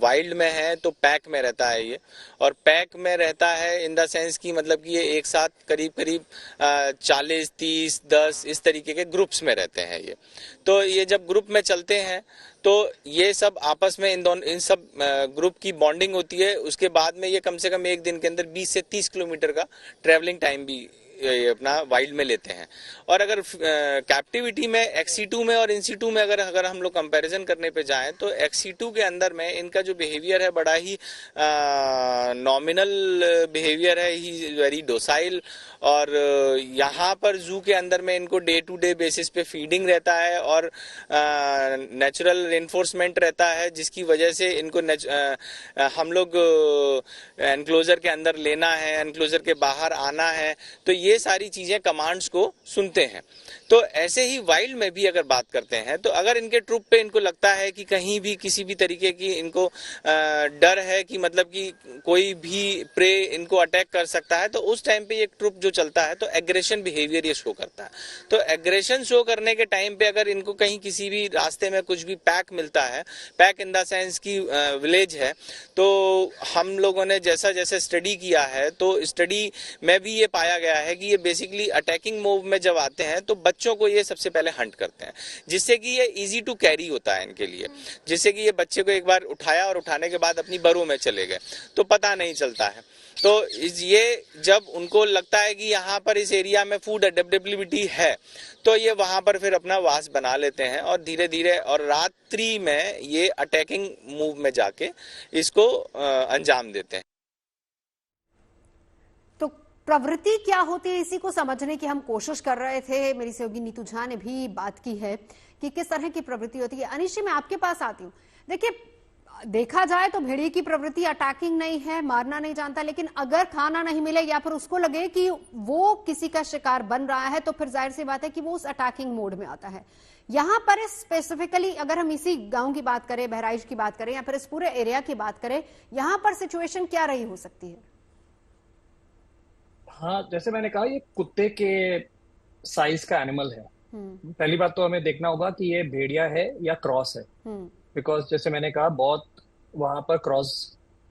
वाइल्ड में है तो पैक में रहता है ये, और पैक में रहता है इन द सेंस कि मतलब कि ये एक साथ करीब 40, 30, 10 इस तरीके के ग्रुप्स में रहते हैं ये। तो ये जब ग्रुप में चलते हैं तो ये सब आपस में इन सब ग्रुप की बॉन्डिंग होती है। उसके बाद में ये कम से कम एक दिन के अंदर 20 से 30 किलोमीटर का ट्रैवलिंग टाइम भी अपना वाइल्ड में लेते हैं। और अगर कैप्टिविटी में XC2 में और INC2 में अगर हम लोग कंपैरिजन करने पे जाएं, तो XC2 के अंदर में इनका जो बिहेवियर है बड़ा ही नॉमिनल बिहेवियर है, ही वेरी डोसाइल, और यहाँ पर जू के अंदर में इनको डे टू डे बेसिस पे फीडिंग रहता है और नेचुरल रेनफोर्समेंट रहता है, जिसकी वजह से इनको हम लोग एनक्लोजर के अंदर लेना है, एनक्लोजर के बाहर आना है, तो ये ये सारी चीजें कमांड्स को सुनते हैं। तो ऐसे ही वाइल्ड में भी अगर बात करते हैं तो अगर इनके ट्रुप पे इनको लगता है कि कहीं भी किसी भी तरीके की इनको डर है कि मतलब कि कोई भी प्रे इनको अटैक कर सकता है, तो उस टाइम पे ये ट्रुप जो चलता है तो एग्रेशन बिहेवियर ये शो करता है। तो एग्रेशन शो करने के टाइम पे अगर इनको कहीं किसी भी रास्ते में कुछ भी पैक मिलता है, पैक इन द सेंस की विलेज है, तो हम लोगों ने जैसा जैसे स्टडी किया है तो स्टडी में भी ये पाया गया है कि ये बेसिकली अटैकिंग मूव में जब आते हैं तो बच्चों को ये सबसे पहले हंट करते हैं, जिससे कि ये इजी टू कैरी होता है इनके लिए। जिससे कि ये बच्चे को एक बार उठाया और उठाने के बाद अपनी बरों में चले गए तो पता नहीं चलता है। तो ये जब उनको लगता है कि यहाँ पर इस एरिया में फूड अडेप्टेबिलिटी है तो ये वहां पर फिर अपना वास बना लेते हैं और धीरे धीरे और रात्रि में ये अटैकिंग मूव में जाके इसको अंजाम देते हैं।
तो प्रवृत्ति क्या होती है इसी को समझने की हम कोशिश कर रहे थे। मेरी सहयोगी नीतू झा ने भी बात की है कि किस तरह की प्रवृत्ति होती है। अनिश जी, मैं आपके पास आती हूँ। देखिए, देखा जाए तो भेड़िए की प्रवृत्ति अटैकिंग नहीं है, मारना नहीं जानता, लेकिन अगर खाना नहीं मिले या फिर उसको लगे कि वो किसी का शिकार बन रहा है तो फिर जाहिर सी बात है कि वो उस अटैकिंग मोड में आता है। यहाँ पर स्पेसिफिकली अगर हम इसी गांव की बात करें, बहराइच की बात करें या फिर इस पूरे एरिया की बात करें, यहाँ पर सिचुएशन क्या रही हो सकती है?
हाँ, जैसे मैंने कहा, ये कुत्ते के साइज का एनिमल है। पहली बात तो हमें देखना होगा कि ये भेड़िया है या क्रॉस है, बिकॉज जैसे मैंने कहा बहुत वहां पर क्रॉस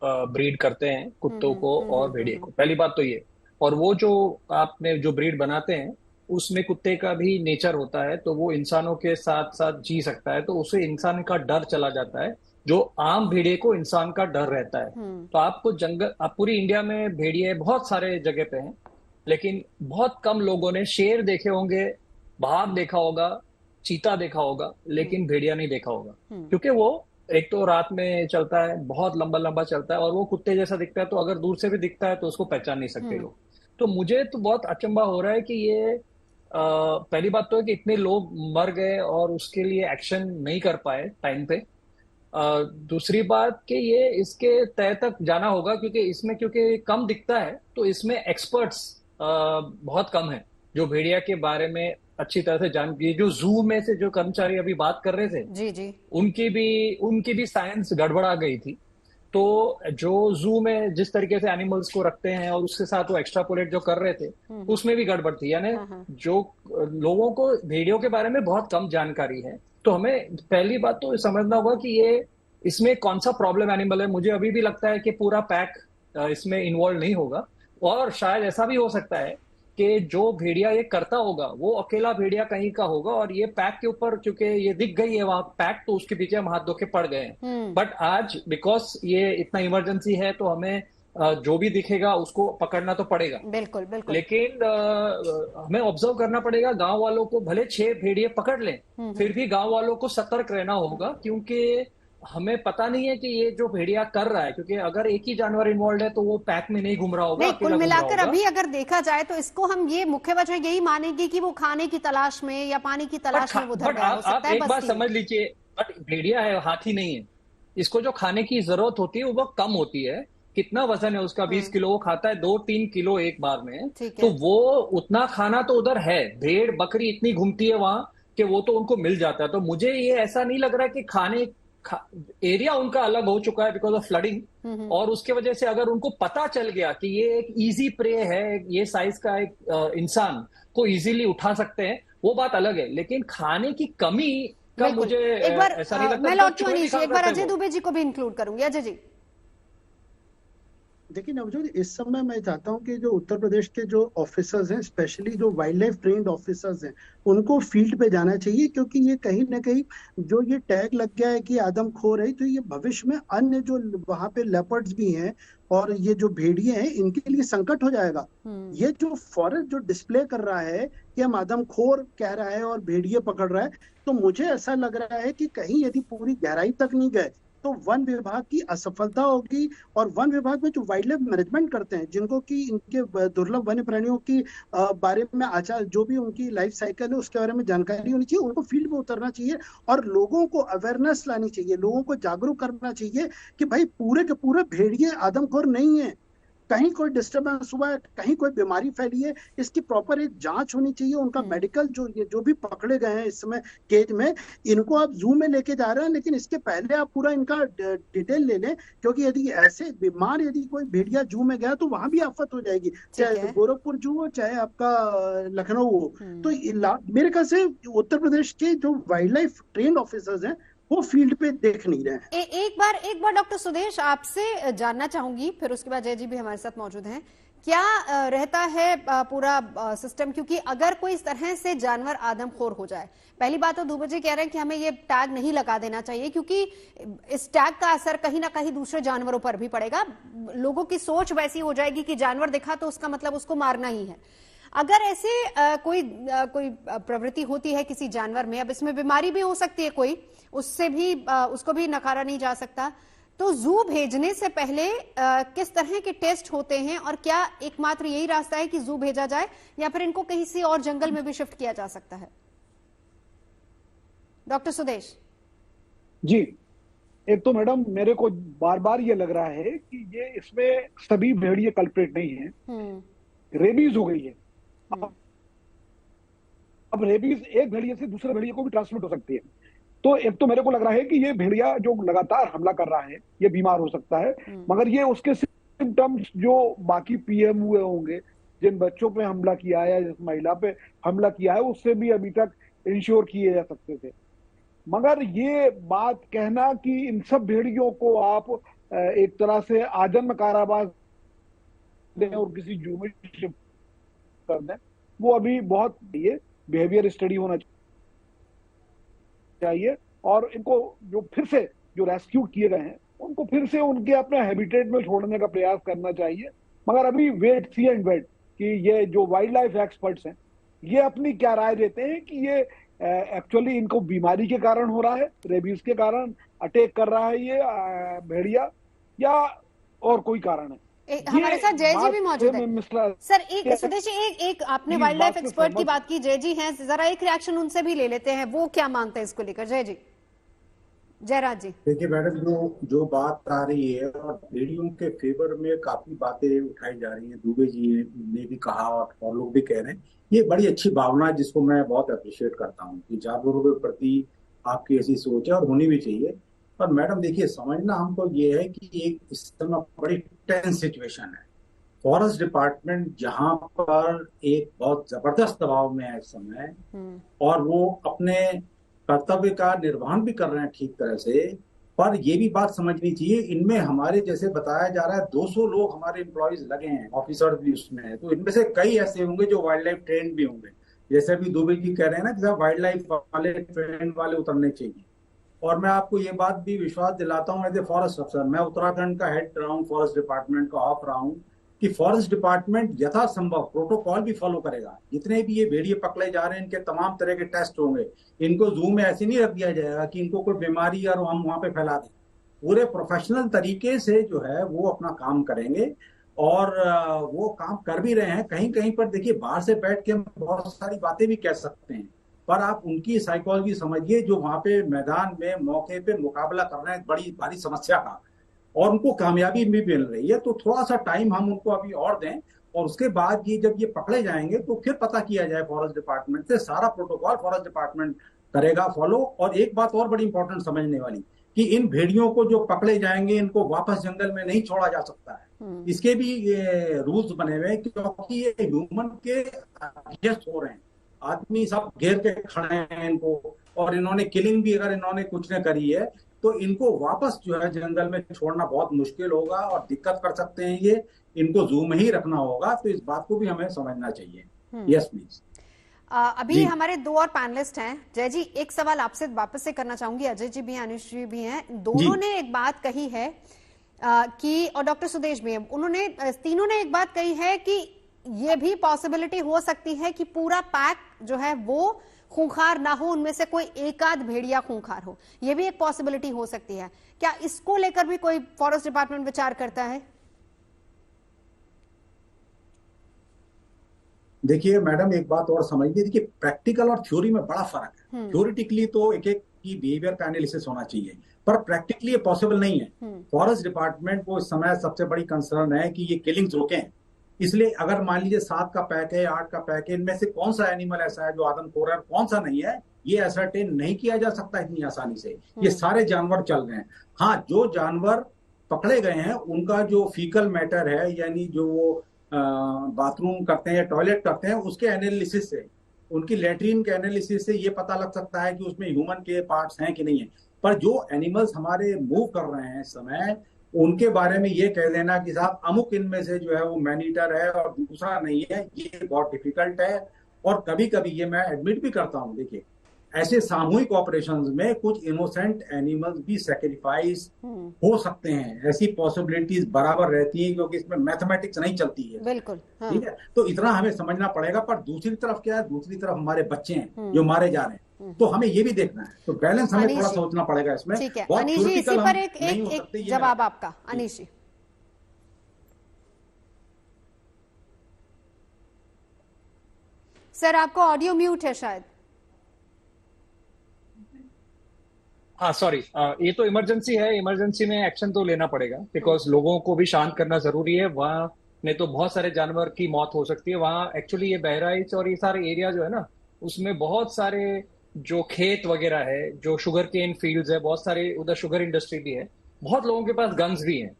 ब्रीड करते हैं कुत्तों को और भेड़िए को। पहली बात तो ये, और वो जो आपने जो ब्रीड बनाते हैं उसमें कुत्ते का भी नेचर होता है, तो वो इंसानों के साथ साथ जी सकता है, तो उसे इंसान का डर चला जाता है। जो आम भेड़िए को इंसान का डर रहता है। तो आपको आप पूरी इंडिया में भेड़िए बहुत सारे जगह पे हैं, लेकिन बहुत कम लोगों ने शेर देखे होंगे, बाघ देखा होगा, चीता देखा होगा, लेकिन भेड़िया नहीं देखा होगा, क्योंकि वो एक तो रात में चलता है, बहुत लंबा लंबा चलता है, और वो कुत्ते जैसा दिखता है, तो अगर दूर से भी दिखता है तो उसको पहचान नहीं सकते लोग। तो मुझे तो बहुत अचंभा हो रहा है कि ये पहली बात तो है कि इतने लोग मर गए और उसके लिए एक्शन नहीं कर पाए टाइम पे। दूसरी बात कि ये इसके तय तक जाना होगा, क्योंकि कम दिखता है तो इसमें एक्सपर्ट्स बहुत कम है जो भेड़िया के बारे में अच्छी तरह से जान। ये जो जू में से जो कर्मचारी अभी बात कर रहे थे, जी, उनकी भी साइंस गड़बड़ा गई थी। तो जो जू में जिस तरीके से एनिमल्स को रखते हैं और उसके साथ वो एक्स्ट्रापोलेट जो कर रहे थे, उसमें भी गड़बड़ थी। यानी जो लोगों को भेड़ियों के बारे में बहुत कम जानकारी है। तो हमें पहली बात तो समझना होगा कि ये इसमें कौन सा प्रॉब्लम एनिमल है। मुझे अभी भी लगता है कि पूरा पैक इसमें इन्वॉल्व नहीं होगा, और शायद ऐसा भी हो सकता है कि जो भेड़िया ये करता होगा वो अकेला भेड़िया कहीं का होगा, और ये पैक के ऊपर क्योंकि ये दिख गई है वहां पैक, तो उसके पीछे हम हाथ धो के पड़ गए हैं। बट आज बिकॉज ये इतना इमरजेंसी है तो हमें जो भी दिखेगा उसको पकड़ना तो पड़ेगा। बिल्कुल बिल्कुल। लेकिन हमें ऑब्जर्व करना पड़ेगा। गांव वालों को भले 6 भेड़िए पकड़ लें, फिर भी गांव वालों को सतर्क रहना होगा, क्योंकि हमें पता नहीं है कि ये जो भेड़िया कर रहा है, क्योंकि अगर एक ही जानवर इन्वॉल्व है तो वो पैक में नहीं घूम रहा होगा।
नहीं, कुल मिलाकर अभी अगर देखा जाए तो इसको हम ये मुख्य वजह यही मानेंगे कि वो खाने की तलाश में या पानी की तलाश में उधर गया हो सकता है।
एक बात समझ लीजिए, बट भेड़िया है, हाथी नहीं है। इसको जो खाने की जरूरत होती है वो कम होती है। कितना वजन है उसका? 20 किलो। वो खाता है 2-3 किलो एक बार में, तो वो उतना खाना तो उधर है। भेड़ बकरी इतनी घूमती है वहां कि वो तो उनको मिल जाता है। तो मुझे ये ऐसा नहीं लग रहा कि खाने एरिया उनका अलग हो चुका है बिकॉज ऑफ फ्लडिंग, और उसके वजह से अगर उनको पता चल गया कि ये एक इजी प्रे है, ये साइज का एक इंसान को इजीली उठा सकते हैं, वो बात अलग है। लेकिन खाने की कमी का मुझे
एक बार
ऐसा नहीं लगता।
मैं लौटूं अनीश, एक बार अजय दुबे जी को भी इंक्लूड करूंगी। अजय जी,
देखिए नवजोत, इस समय मैं चाहता हूं कि जो उत्तर प्रदेश के जो ऑफिसर्स हैं, स्पेशली जो वाइल्ड लाइफ ट्रेन्ड ऑफिसर्स हैं, उनको फील्ड पे जाना चाहिए, क्योंकि ये कहीं ना कहीं जो ये टैग लग गया है कि आदमखोर है, तो ये भविष्य में अन्य जो वहां पे लेपर्ड्स भी हैं और ये जो भेड़िए हैं, इनके लिए संकट हो जाएगा। ये जो फॉरेस्ट जो डिस्प्ले कर रहा है कि हम आदमखोर कह रहा है और भेड़िए पकड़ रहा है, तो मुझे ऐसा लग रहा है कि कहीं यदि पूरी गहराई तक नहीं गए तो वन विभाग की असफलता होगी। और वन विभाग में जो वाइल्ड लाइफ मैनेजमेंट करते हैं, जिनको कि इनके दुर्लभ वन्य प्राणियों की बारे में आचार, जो भी उनकी लाइफ साइकिल है उसके बारे में जानकारी होनी चाहिए, उनको फील्ड में उतरना चाहिए और लोगों को अवेयरनेस लानी चाहिए, लोगों को जागरूक करना चाहिए कि भाई पूरे के पूरे भेड़िए आदमखोर नहीं है। कहीं कोई डिस्टरबेंस हुआ है, कहीं कोई बीमारी फैली है, इसकी प्रॉपर एक जांच होनी चाहिए। उनका मेडिकल जो भी पकड़े गए हैं इस समय केज में, इनको आप जू में लेके जा रहे हैं, लेकिन इसके पहले आप पूरा इनका डिटेल ले लें, क्योंकि यदि ऐसे बीमार यदि कोई भेड़िया जू में गया तो वहां भी आफत हो जाएगी, चाहे गोरखपुर जू हो चाहे आपका लखनऊ हो। तो मेरे ख्याल से उत्तर प्रदेश के जो वाइल्ड लाइफ ट्रेन्ड ऑफिसर्स हैं वो फील्ड पे देख नहीं रहे हैं।
एक बार डॉक्टर सुदेश आपसे जानना चाहूंगी, फिर उसके बाद जय जी भी हमारे साथ मौजूद हैं। क्या रहता है पूरा सिस्टम, क्योंकि अगर कोई इस तरह से जानवर आदमखोर हो जाए, पहली बात तो दुबे जी कह रहे हैं कि हमें ये टैग नहीं लगा देना चाहिए, क्योंकि इस टैग का असर कहीं ना कहीं दूसरे जानवरों पर भी पड़ेगा। लोगों की सोच वैसी हो जाएगी कि जानवर दिखा तो उसका मतलब उसको मारना ही है। अगर ऐसे कोई प्रवृत्ति होती है किसी जानवर में, अब इसमें बीमारी भी हो सकती है कोई, उससे भी उसको भी नकारा नहीं जा सकता, तो जू भेजने से पहले किस तरह के टेस्ट होते हैं, और क्या एकमात्र यही रास्ता है कि जू भेजा जाए या फिर इनको कहीं से और जंगल में भी शिफ्ट किया जा सकता है? डॉक्टर सुदेश
जी, एक तो मैडम मेरे को बार बार ये लग रहा है कि ये इसमें सभी भेड़िए कल्प्रेट नहीं है, रेबीज हो गई है। अब रेबीज एक भेड़िए से दूसरे भेड़िए को भी ट्रांसमिट हो सकती है। तो एक तो मेरे को लग रहा है कि ये भेड़िया जो लगातार हमला कर रहा है ये बीमार हो सकता है, मगर ये उसके सिम्टम्स जो बाकी पीएम हुए होंगे, जिन बच्चों पे हमला किया है या जिस महिला पे हमला किया है, उससे भी अभी तक इंश्योर किए जा सकते थे। मगर ये बात कहना कि इन सब भेड़ियों को आप एक तरह से आजन्म कारावास दें और किसी जू में शिफ्ट कर दें, वो अभी बहुत ये बिहेवियर स्टडी होना चाहिए। और इनको जो फिर से जो रेस्क्यू किए गए हैं उनको फिर से उनके अपने हैबिटेट में छोड़ने का प्रयास करना चाहिए। मगर अभी वेट सी एंड वेट कि ये जो वाइल्ड लाइफ एक्सपर्ट्स हैं ये अपनी क्या राय देते हैं कि ये एक्चुअली इनको बीमारी के कारण हो रहा है, रेबीज के कारण अटैक कर रहा है ये भेड़िया, या और कोई कारण है।
हमारे साथ जय जी भी मौजूद है। सर एक सुदेश एक आपने वाइल्ड लाइफ एक्सपर्ट की बात की, जय जी हैं, जरा एक रिएक्शन उनसे भी ले लेते हैं, वो क्या मानते हैं इसको लेकर। जय जी, जयराज जी।
देखिए मैडम, जो बात आ रही है और भेड़ियों के फेवर में काफी बातें उठाई जा रही हैं, दुबे जी ने भी कहा और लोग भी कह रहे हैं, ये बड़ी अच्छी भावना है जिसको मैं बहुत अप्रिशिएट करता हूँ कि जानवरों के प्रति आपकी ऐसी सोच है और होनी भी चाहिए। पर मैडम देखिए, समझना हमको ये है कि एक इस समय बड़ी टेंस सिचुएशन है। फॉरेस्ट डिपार्टमेंट जहां पर एक बहुत जबरदस्त दबाव में है इस समय, और वो अपने कर्तव्य का निर्वहन भी कर रहे हैं ठीक तरह से, पर ये भी बात समझनी चाहिए, इनमें हमारे जैसे बताया जा रहा है 200 लोग हमारे एम्प्लॉयज लगे हैं, ऑफिसर भी उसमें है, तो इनमें से कई ऐसे होंगे जो वाइल्ड लाइफ ट्रेन भी होंगे, जैसे अभी दुबे जी कह रहे हैं ना कि वाइल्ड लाइफ वाले ट्रेन वाले उतरने चाहिए। और मैं आपको ये बात भी विश्वास दिलाता हूँ एज ए फॉरेस्ट अफसर, मैं उत्तराखंड का हेड रहा हूँ, फॉरेस्ट डिपार्टमेंट का ऑफ रहा हूँ, कि फॉरेस्ट डिपार्टमेंट यथासंभव प्रोटोकॉल भी फॉलो करेगा। जितने भी ये भेड़िए पकड़े जा रहे हैं इनके तमाम तरह के टेस्ट होंगे, इनको जू में ऐसे नहीं रख दिया जाएगा कि इनको कोई बीमारी और हम वहां पे फैला दें। पूरे प्रोफेशनल तरीके से जो है वो अपना काम करेंगे, और वो काम कर भी रहे हैं। कहीं कहीं पर देखिए, बाहर से बैठ के हम बहुत सारी बातें भी कह सकते हैं, पर आप उनकी साइकोलॉजी समझिए जो वहां पे मैदान में मौके पे मुकाबला कर रहे हैं बड़ी भारी समस्या का, और उनको कामयाबी भी मिल रही है। तो थोड़ा सा टाइम हम उनको अभी और दें, और उसके बाद ये जब ये पकड़े जाएंगे तो फिर पता किया जाए फॉरेस्ट डिपार्टमेंट से, सारा प्रोटोकॉल फॉरेस्ट डिपार्टमेंट करेगा फॉलो। और एक बात और बड़ी इंपॉर्टेंट समझने वाली, कि इन भेड़ियों को जो पकड़े जाएंगे इनको वापस जंगल में नहीं छोड़ा जा सकता है, इसके भी रूल्स बने हुए हैं, क्योंकि ये ह्यूमन के अगेंस्ट हो रहे हैं। आदमी सब घेर के खड़े हैं इनको, और इन्होंने किलिंग भी अगर इन्होंने कुछ न करी है तो इनको वापस जो है जंगल में छोड़ना बहुत मुश्किल होगा और दिक्कत कर सकते हैं ये, इनको जू में ही रखना होगा। तो इस बात को भी हमें समझना चाहिए। Yes please.
अभी हमारे दो और पैनलिस्ट हैं। जय जी, एक सवाल आपसे वापस से करना चाहूंगी, अजय जी भी, अनुष जी भी हैं, दोनों ने एक बात कही है कि, और डॉक्टर सुदेश भी हैं, उन्होंने तीनों ने एक बात कही है कि ये भी पॉसिबिलिटी हो सकती है कि पूरा पैक जो है वो खूंखार ना हो, उनमें से कोई एक आध भेड़िया खूंखार हो, ये भी एक पॉसिबिलिटी हो सकती है। क्या इसको लेकर भी कोई फॉरेस्ट डिपार्टमेंट विचार करता है?
देखिए मैडम, एक बात और समझिए, देखिए प्रैक्टिकल और थ्योरी में बड़ा फर्क है। थ्योरिटिकली तो एक एक की बिहेवियर का एनालिसिस होना चाहिए, पर प्रैक्टिकली ये पॉसिबल नहीं है। फॉरेस्ट डिपार्टमेंट को इस समय सबसे बड़ी कंसर्न है कि ये किलिंग्स रोकें। इसलिए अगर मान लीजिए 7 का पैक है, 8 का पैक है, इनमें से कौन सा एनिमल ऐसा है जो आदमखोर है, कौन सा नहीं है, ये असरटेन नहीं किया जा सकता इतनी आसानी से। ये सारे जानवर चल रहे हैं। हाँ, जो जानवर पकड़े गए हैं उनका जो फीकल मैटर है, यानी जो वो बाथरूम करते हैं या टॉयलेट करते हैं, उसके एनालिसिस से, उनकी लेटरिन के एनालिसिस से ये पता लग सकता है कि उसमें ह्यूमन के पार्ट्स हैं कि नहीं है। पर जो एनिमल्स हमारे मूव कर रहे हैं इस समय, उनके बारे में ये कह देना कि साहब अमुक इनमें से जो है वो मैन ईटर है और दूसरा नहीं है, ये बहुत डिफिकल्ट है। और कभी कभी ये मैं एडमिट भी करता हूँ, देखिए ऐसे सामूहिक ऑपरेशंस में कुछ इनोसेंट एनिमल्स भी सैक्रिफाइस हो सकते हैं, ऐसी पॉसिबिलिटीज बराबर रहती है, क्योंकि इसमें मैथमेटिक्स नहीं चलती है।
बिल्कुल, हाँ।
ठीक है, तो इतना हमें समझना पड़ेगा। पर दूसरी तरफ क्या है, दूसरी तरफ हमारे बच्चे हैं जो मारे जा रहे हैं, तो हमें ये भी देखना है। तो बैलेंस हमें थोड़ा सोचना पड़ेगा इसमें।
ठीक है अनीश जी, इसी पर एक जवाब आपका। अनीश जी, सर आपको ऑडियो म्यूट है शायद।
हाँ सॉरी, ये तो इमरजेंसी है, इमरजेंसी में एक्शन तो लेना पड़ेगा, बिकॉज लोगों को भी शांत करना जरूरी है। वहाँ नहीं तो बहुत सारे जानवर की मौत हो सकती है। वहाँ एक्चुअली ये बहराइच और ये सारे एरिया जो है ना, उसमें बहुत सारे जो खेत वगैरह है, जो शुगर केन फील्ड्स है, बहुत सारे उधर शुगर इंडस्ट्री भी है, बहुत लोगों के पास गन्स भी हैं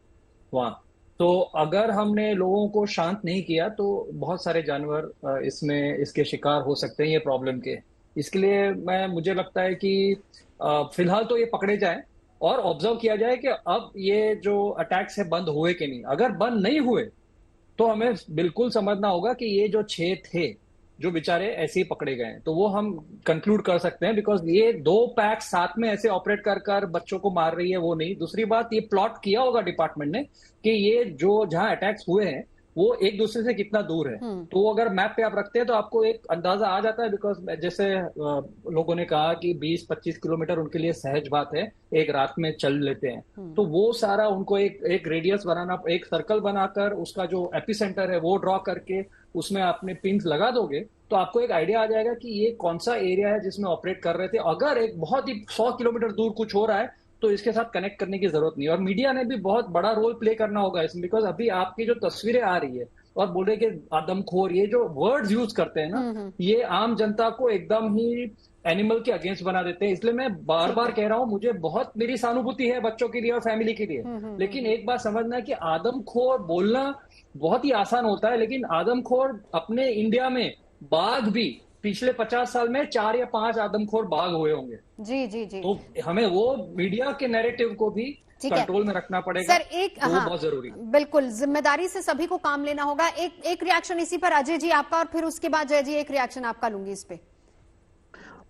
वहाँ। तो अगर हमने लोगों को शांत नहीं किया तो बहुत सारे जानवर इसमें इसके शिकार हो सकते हैं ये प्रॉब्लम के। इसके लिए मुझे लगता है कि फिलहाल तो ये पकड़े जाए और ऑब्जर्व किया जाए कि अब ये जो अटैक्स है बंद हुए कि नहीं। अगर बंद नहीं हुए तो हमें बिल्कुल समझना होगा कि ये जो 6 थे जो बेचारे ऐसे ही पकड़े गए हैं, तो वो हम कंक्लूड कर सकते हैं, बिकॉज ये 2 पैक साथ में ऐसे ऑपरेट कर बच्चों को मार रही है वो नहीं। दूसरी बात, ये प्लॉट किया होगा डिपार्टमेंट ने कि ये जो जहां अटैक्स हुए हैं वो एक दूसरे से कितना दूर है। तो अगर मैप पे आप रखते हैं तो आपको एक अंदाजा आ जाता है, बिकॉज जैसे लोगों ने कहा कि 20-25 किलोमीटर उनके लिए सहज बात है, एक रात में चल लेते हैं। तो वो सारा उनको एक रेडियस बनाना, एक सर्कल बनाकर उसका जो एपिसेंटर है वो ड्रॉ करके उसमें आपने पिंस लगा दोगे तो आपको एक आइडिया आ जाएगा कि ये कौन सा एरिया है जिसमें ऑपरेट कर रहे थे। अगर एक बहुत ही 100 किलोमीटर दूर कुछ हो रहा है तो इसके साथ कनेक्ट करने की जरूरत नहीं। और मीडिया ने भी बहुत बड़ा रोल प्ले करना होगा इसमें, बिकॉज अभी आपकी जो तस्वीरें आ रही है और बोले कि आदमखोर, ये जो वर्ड्स यूज करते हैं ना, ये आम जनता को एकदम ही एनिमल के अगेंस्ट बना देते हैं। इसलिए मैं बार बार कह रहा हूं, मुझे बहुत मेरी सहानुभूति है बच्चों के लिए और फैमिली के लिए, लेकिन एक बात समझना है कि आदमखोर बोलना बहुत ही आसान होता है, लेकिन आदमखोर अपने इंडिया में बाघ भी पिछले 50 साल में 4 या 5 आदमखोर बाघ हुए होंगे।
जी जी जी।
तो हमें वो मीडिया के नैरेटिव को भी कंट्रोल में रखना पड़ेगा।
सर एक
वो बहुत जरूरी है।
बिल्कुल जिम्मेदारी से सभी को काम लेना होगा। एक रिएक्शन इसी पर अजय जी आपका, और फिर उसके बाद जय जी एक रिएक्शन आपका लूंगी इस पे।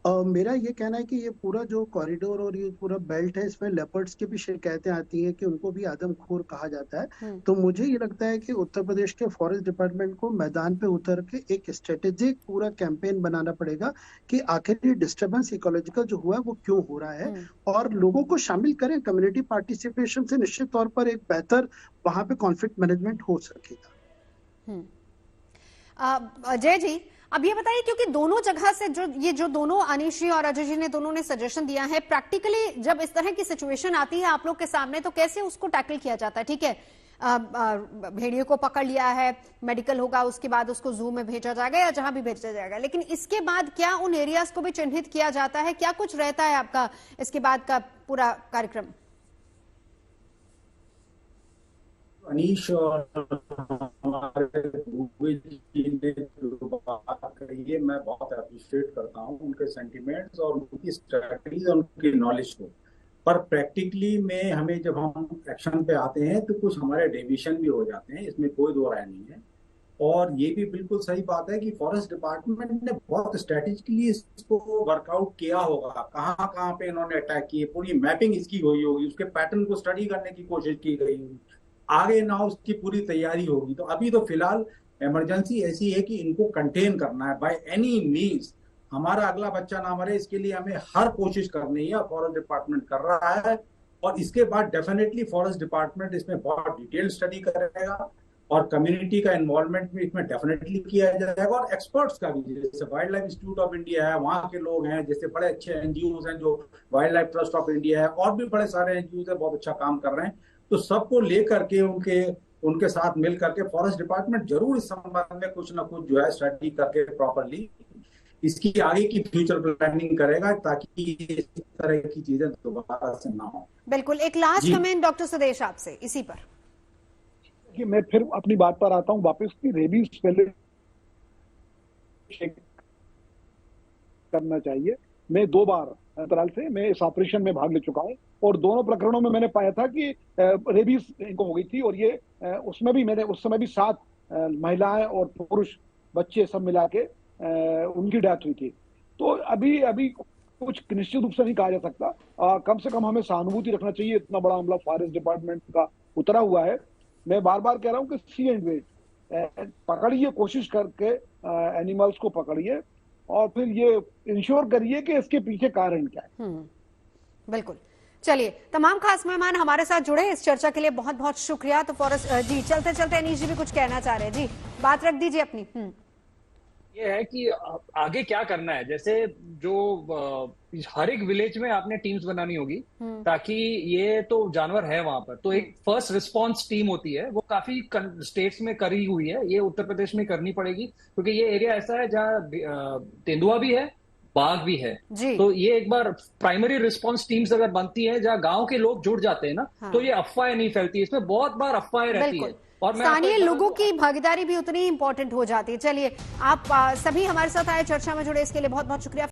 मेरा ये कहना है कि ये पूरा जो कॉरिडोर और ये पूरा बेल्ट है, इसमें लेपर्ड्स की भी शिकायतें आती हैं कि उनको भी आदमखोर कहा जाता है। तो मुझे ये लगता है कि उत्तर प्रदेश के फॉरेस्ट डिपार्टमेंट को मैदान पे उतर के एक स्ट्रेटेजिक पूरा कैंपेन बनाना पड़ेगा कि आखिर ये डिस्टर्बेंस इकोलॉजिकल जो हुआ है वो क्यों हो रहा है, और लोगों को शामिल करें। कम्युनिटी पार्टिसिपेशन से निश्चित तौर पर एक बेहतर वहां पे कॉन्फ्लिक्ट मैनेजमेंट हो सकेगा।
अजय जी अब ये बताइए, क्योंकि दोनों जगह से जो दोनों अनीश जी और अजय जी ने दोनों ने सजेशन दिया है, प्रैक्टिकली जब इस तरह की सिचुएशन आती है आप लोग के सामने तो कैसे उसको टैकल किया जाता है? ठीक है, भेड़िए को पकड़ लिया है, मेडिकल होगा, उसके बाद उसको जू में भेजा जाएगा या जहां भी भेजा जाएगा, लेकिन इसके बाद क्या उन एरियाज को भी चिन्हित किया जाता है? क्या कुछ रहता है आपका इसके बाद का पूरा कार्यक्रम?
अनीश और हमारे जी ने जो बात कही है, मैं बहुत अप्रिशिएट करता हूँ उनके सेंटिमेंट्स और उनकी स्ट्रेटजीज और उनकी नॉलेज को। पर प्रैक्टिकली में हमें जब हम एक्शन पे आते हैं तो कुछ हमारे डेविएशन भी हो जाते हैं, इसमें कोई दो राय नहीं है। और ये भी बिल्कुल सही बात है कि फॉरेस्ट डिपार्टमेंट ने बहुत स्ट्रेटेजिकली इसको वर्कआउट किया होगा, कहाँ कहाँ पे इन्होंने अटैक किए, पूरी मैपिंग इसकी हुई होगी, उसके पैटर्न को स्टडी करने की कोशिश की गई होगी, आगे ना उसकी पूरी तैयारी होगी। तो अभी तो फिलहाल इमरजेंसी ऐसी है कि इनको कंटेन करना है बाय एनी मीन्स। हमारा अगला बच्चा ना मरे, इसके लिए हमें हर कोशिश करनी है, फॉरेस्ट डिपार्टमेंट कर रहा है। और इसके बाद डेफिनेटली फॉरेस्ट डिपार्टमेंट इसमें बहुत डिटेल स्टडी करेगा, और कम्युनिटी का इन्वॉल्वमेंट भी इसमें डेफिनेटली किया जाएगा, और एक्सपर्ट्स का भी, जैसे wild life institute of India है, वहाँ के लोग हैं, जैसे बड़े अच्छे एनजीओ हैं जो wild life trust of India है, और भी बड़े सारे एनजीओ है बहुत अच्छा काम कर रहे हैं। तो सबको लेकर के उनके साथ मिल करके फॉरेस्ट डिपार्टमेंट जरूर इस संबंध में कुछ ना कुछ जो है स्टडी करके प्रॉपरली इसकी आगे की फ्यूचर प्लानिंग करेगा, ताकि इस तरह की चीजें दोबारा से ना हो।
बिल्कुल। एक लास्ट कमेंट डॉक्टर सुदेश आपसे इसी पर।
कि मैं फिर अपनी बात पर आता हूं वापस की, रेबीज पहले करना चाहिए। मैं 2 बार अंतराल से मैं इस ऑपरेशन में भाग ले चुका हूं, और दोनों प्रकरणों में मैंने पाया था कि रेबीज इनको हो गई थी, और ये उसमें भी मैंने उस समय भी 7 महिलाएं और पुरुष बच्चे सब मिला के उनकी डेथ हुई थी। तो अभी कुछ निश्चित रूप से नहीं कहा जा सकता। कम से कम हमें सहानुभूति रखना चाहिए, इतना बड़ा हमला फॉरेस्ट डिपार्टमेंट का उतरा हुआ है। मैं बार बार कह रहा हूं कि सी एंड वेट, पकड़िए, कोशिश करके एनिमल्स को पकड़िए, और फिर ये इंश्योर करिए कि इसके पीछे कारण क्या है।
बिल्कुल। चलिए, तमाम खास मेहमान हमारे साथ जुड़े इस चर्चा के लिए बहुत बहुत शुक्रिया। तो फॉरेस्ट जी चलते चलते अनीश जी भी कुछ कहना चाह रहे हैं, जी बात रख दीजिए अपनी।
ये है कि आगे क्या करना है, जैसे जो हर एक विलेज में आपने टीम्स बनानी होगी, ताकि ये तो जानवर है वहां पर, तो एक फर्स्ट रिस्पांस टीम होती है, वो काफी स्टेट्स में करी हुई है, ये उत्तर प्रदेश में करनी पड़ेगी, क्योंकि ये एरिया ऐसा है जहाँ तेंदुआ भी है, बाघ भी है। तो ये एक बार प्राइमरी रिस्पांस टीम्स अगर बनती है, जहाँ गांव के लोग जुड़ जाते हैं ना, तो ये अफवाहें नहीं फैलती। इसमें बहुत बार अफवाहें रहती है, और
स्थानीय लोगों की भागीदारी भी उतनी इंपॉर्टेंट हो जाती है। चलिए, आप सभी हमारे साथ आए, चर्चा में जुड़े, इसके लिए बहुत बहुत शुक्रिया।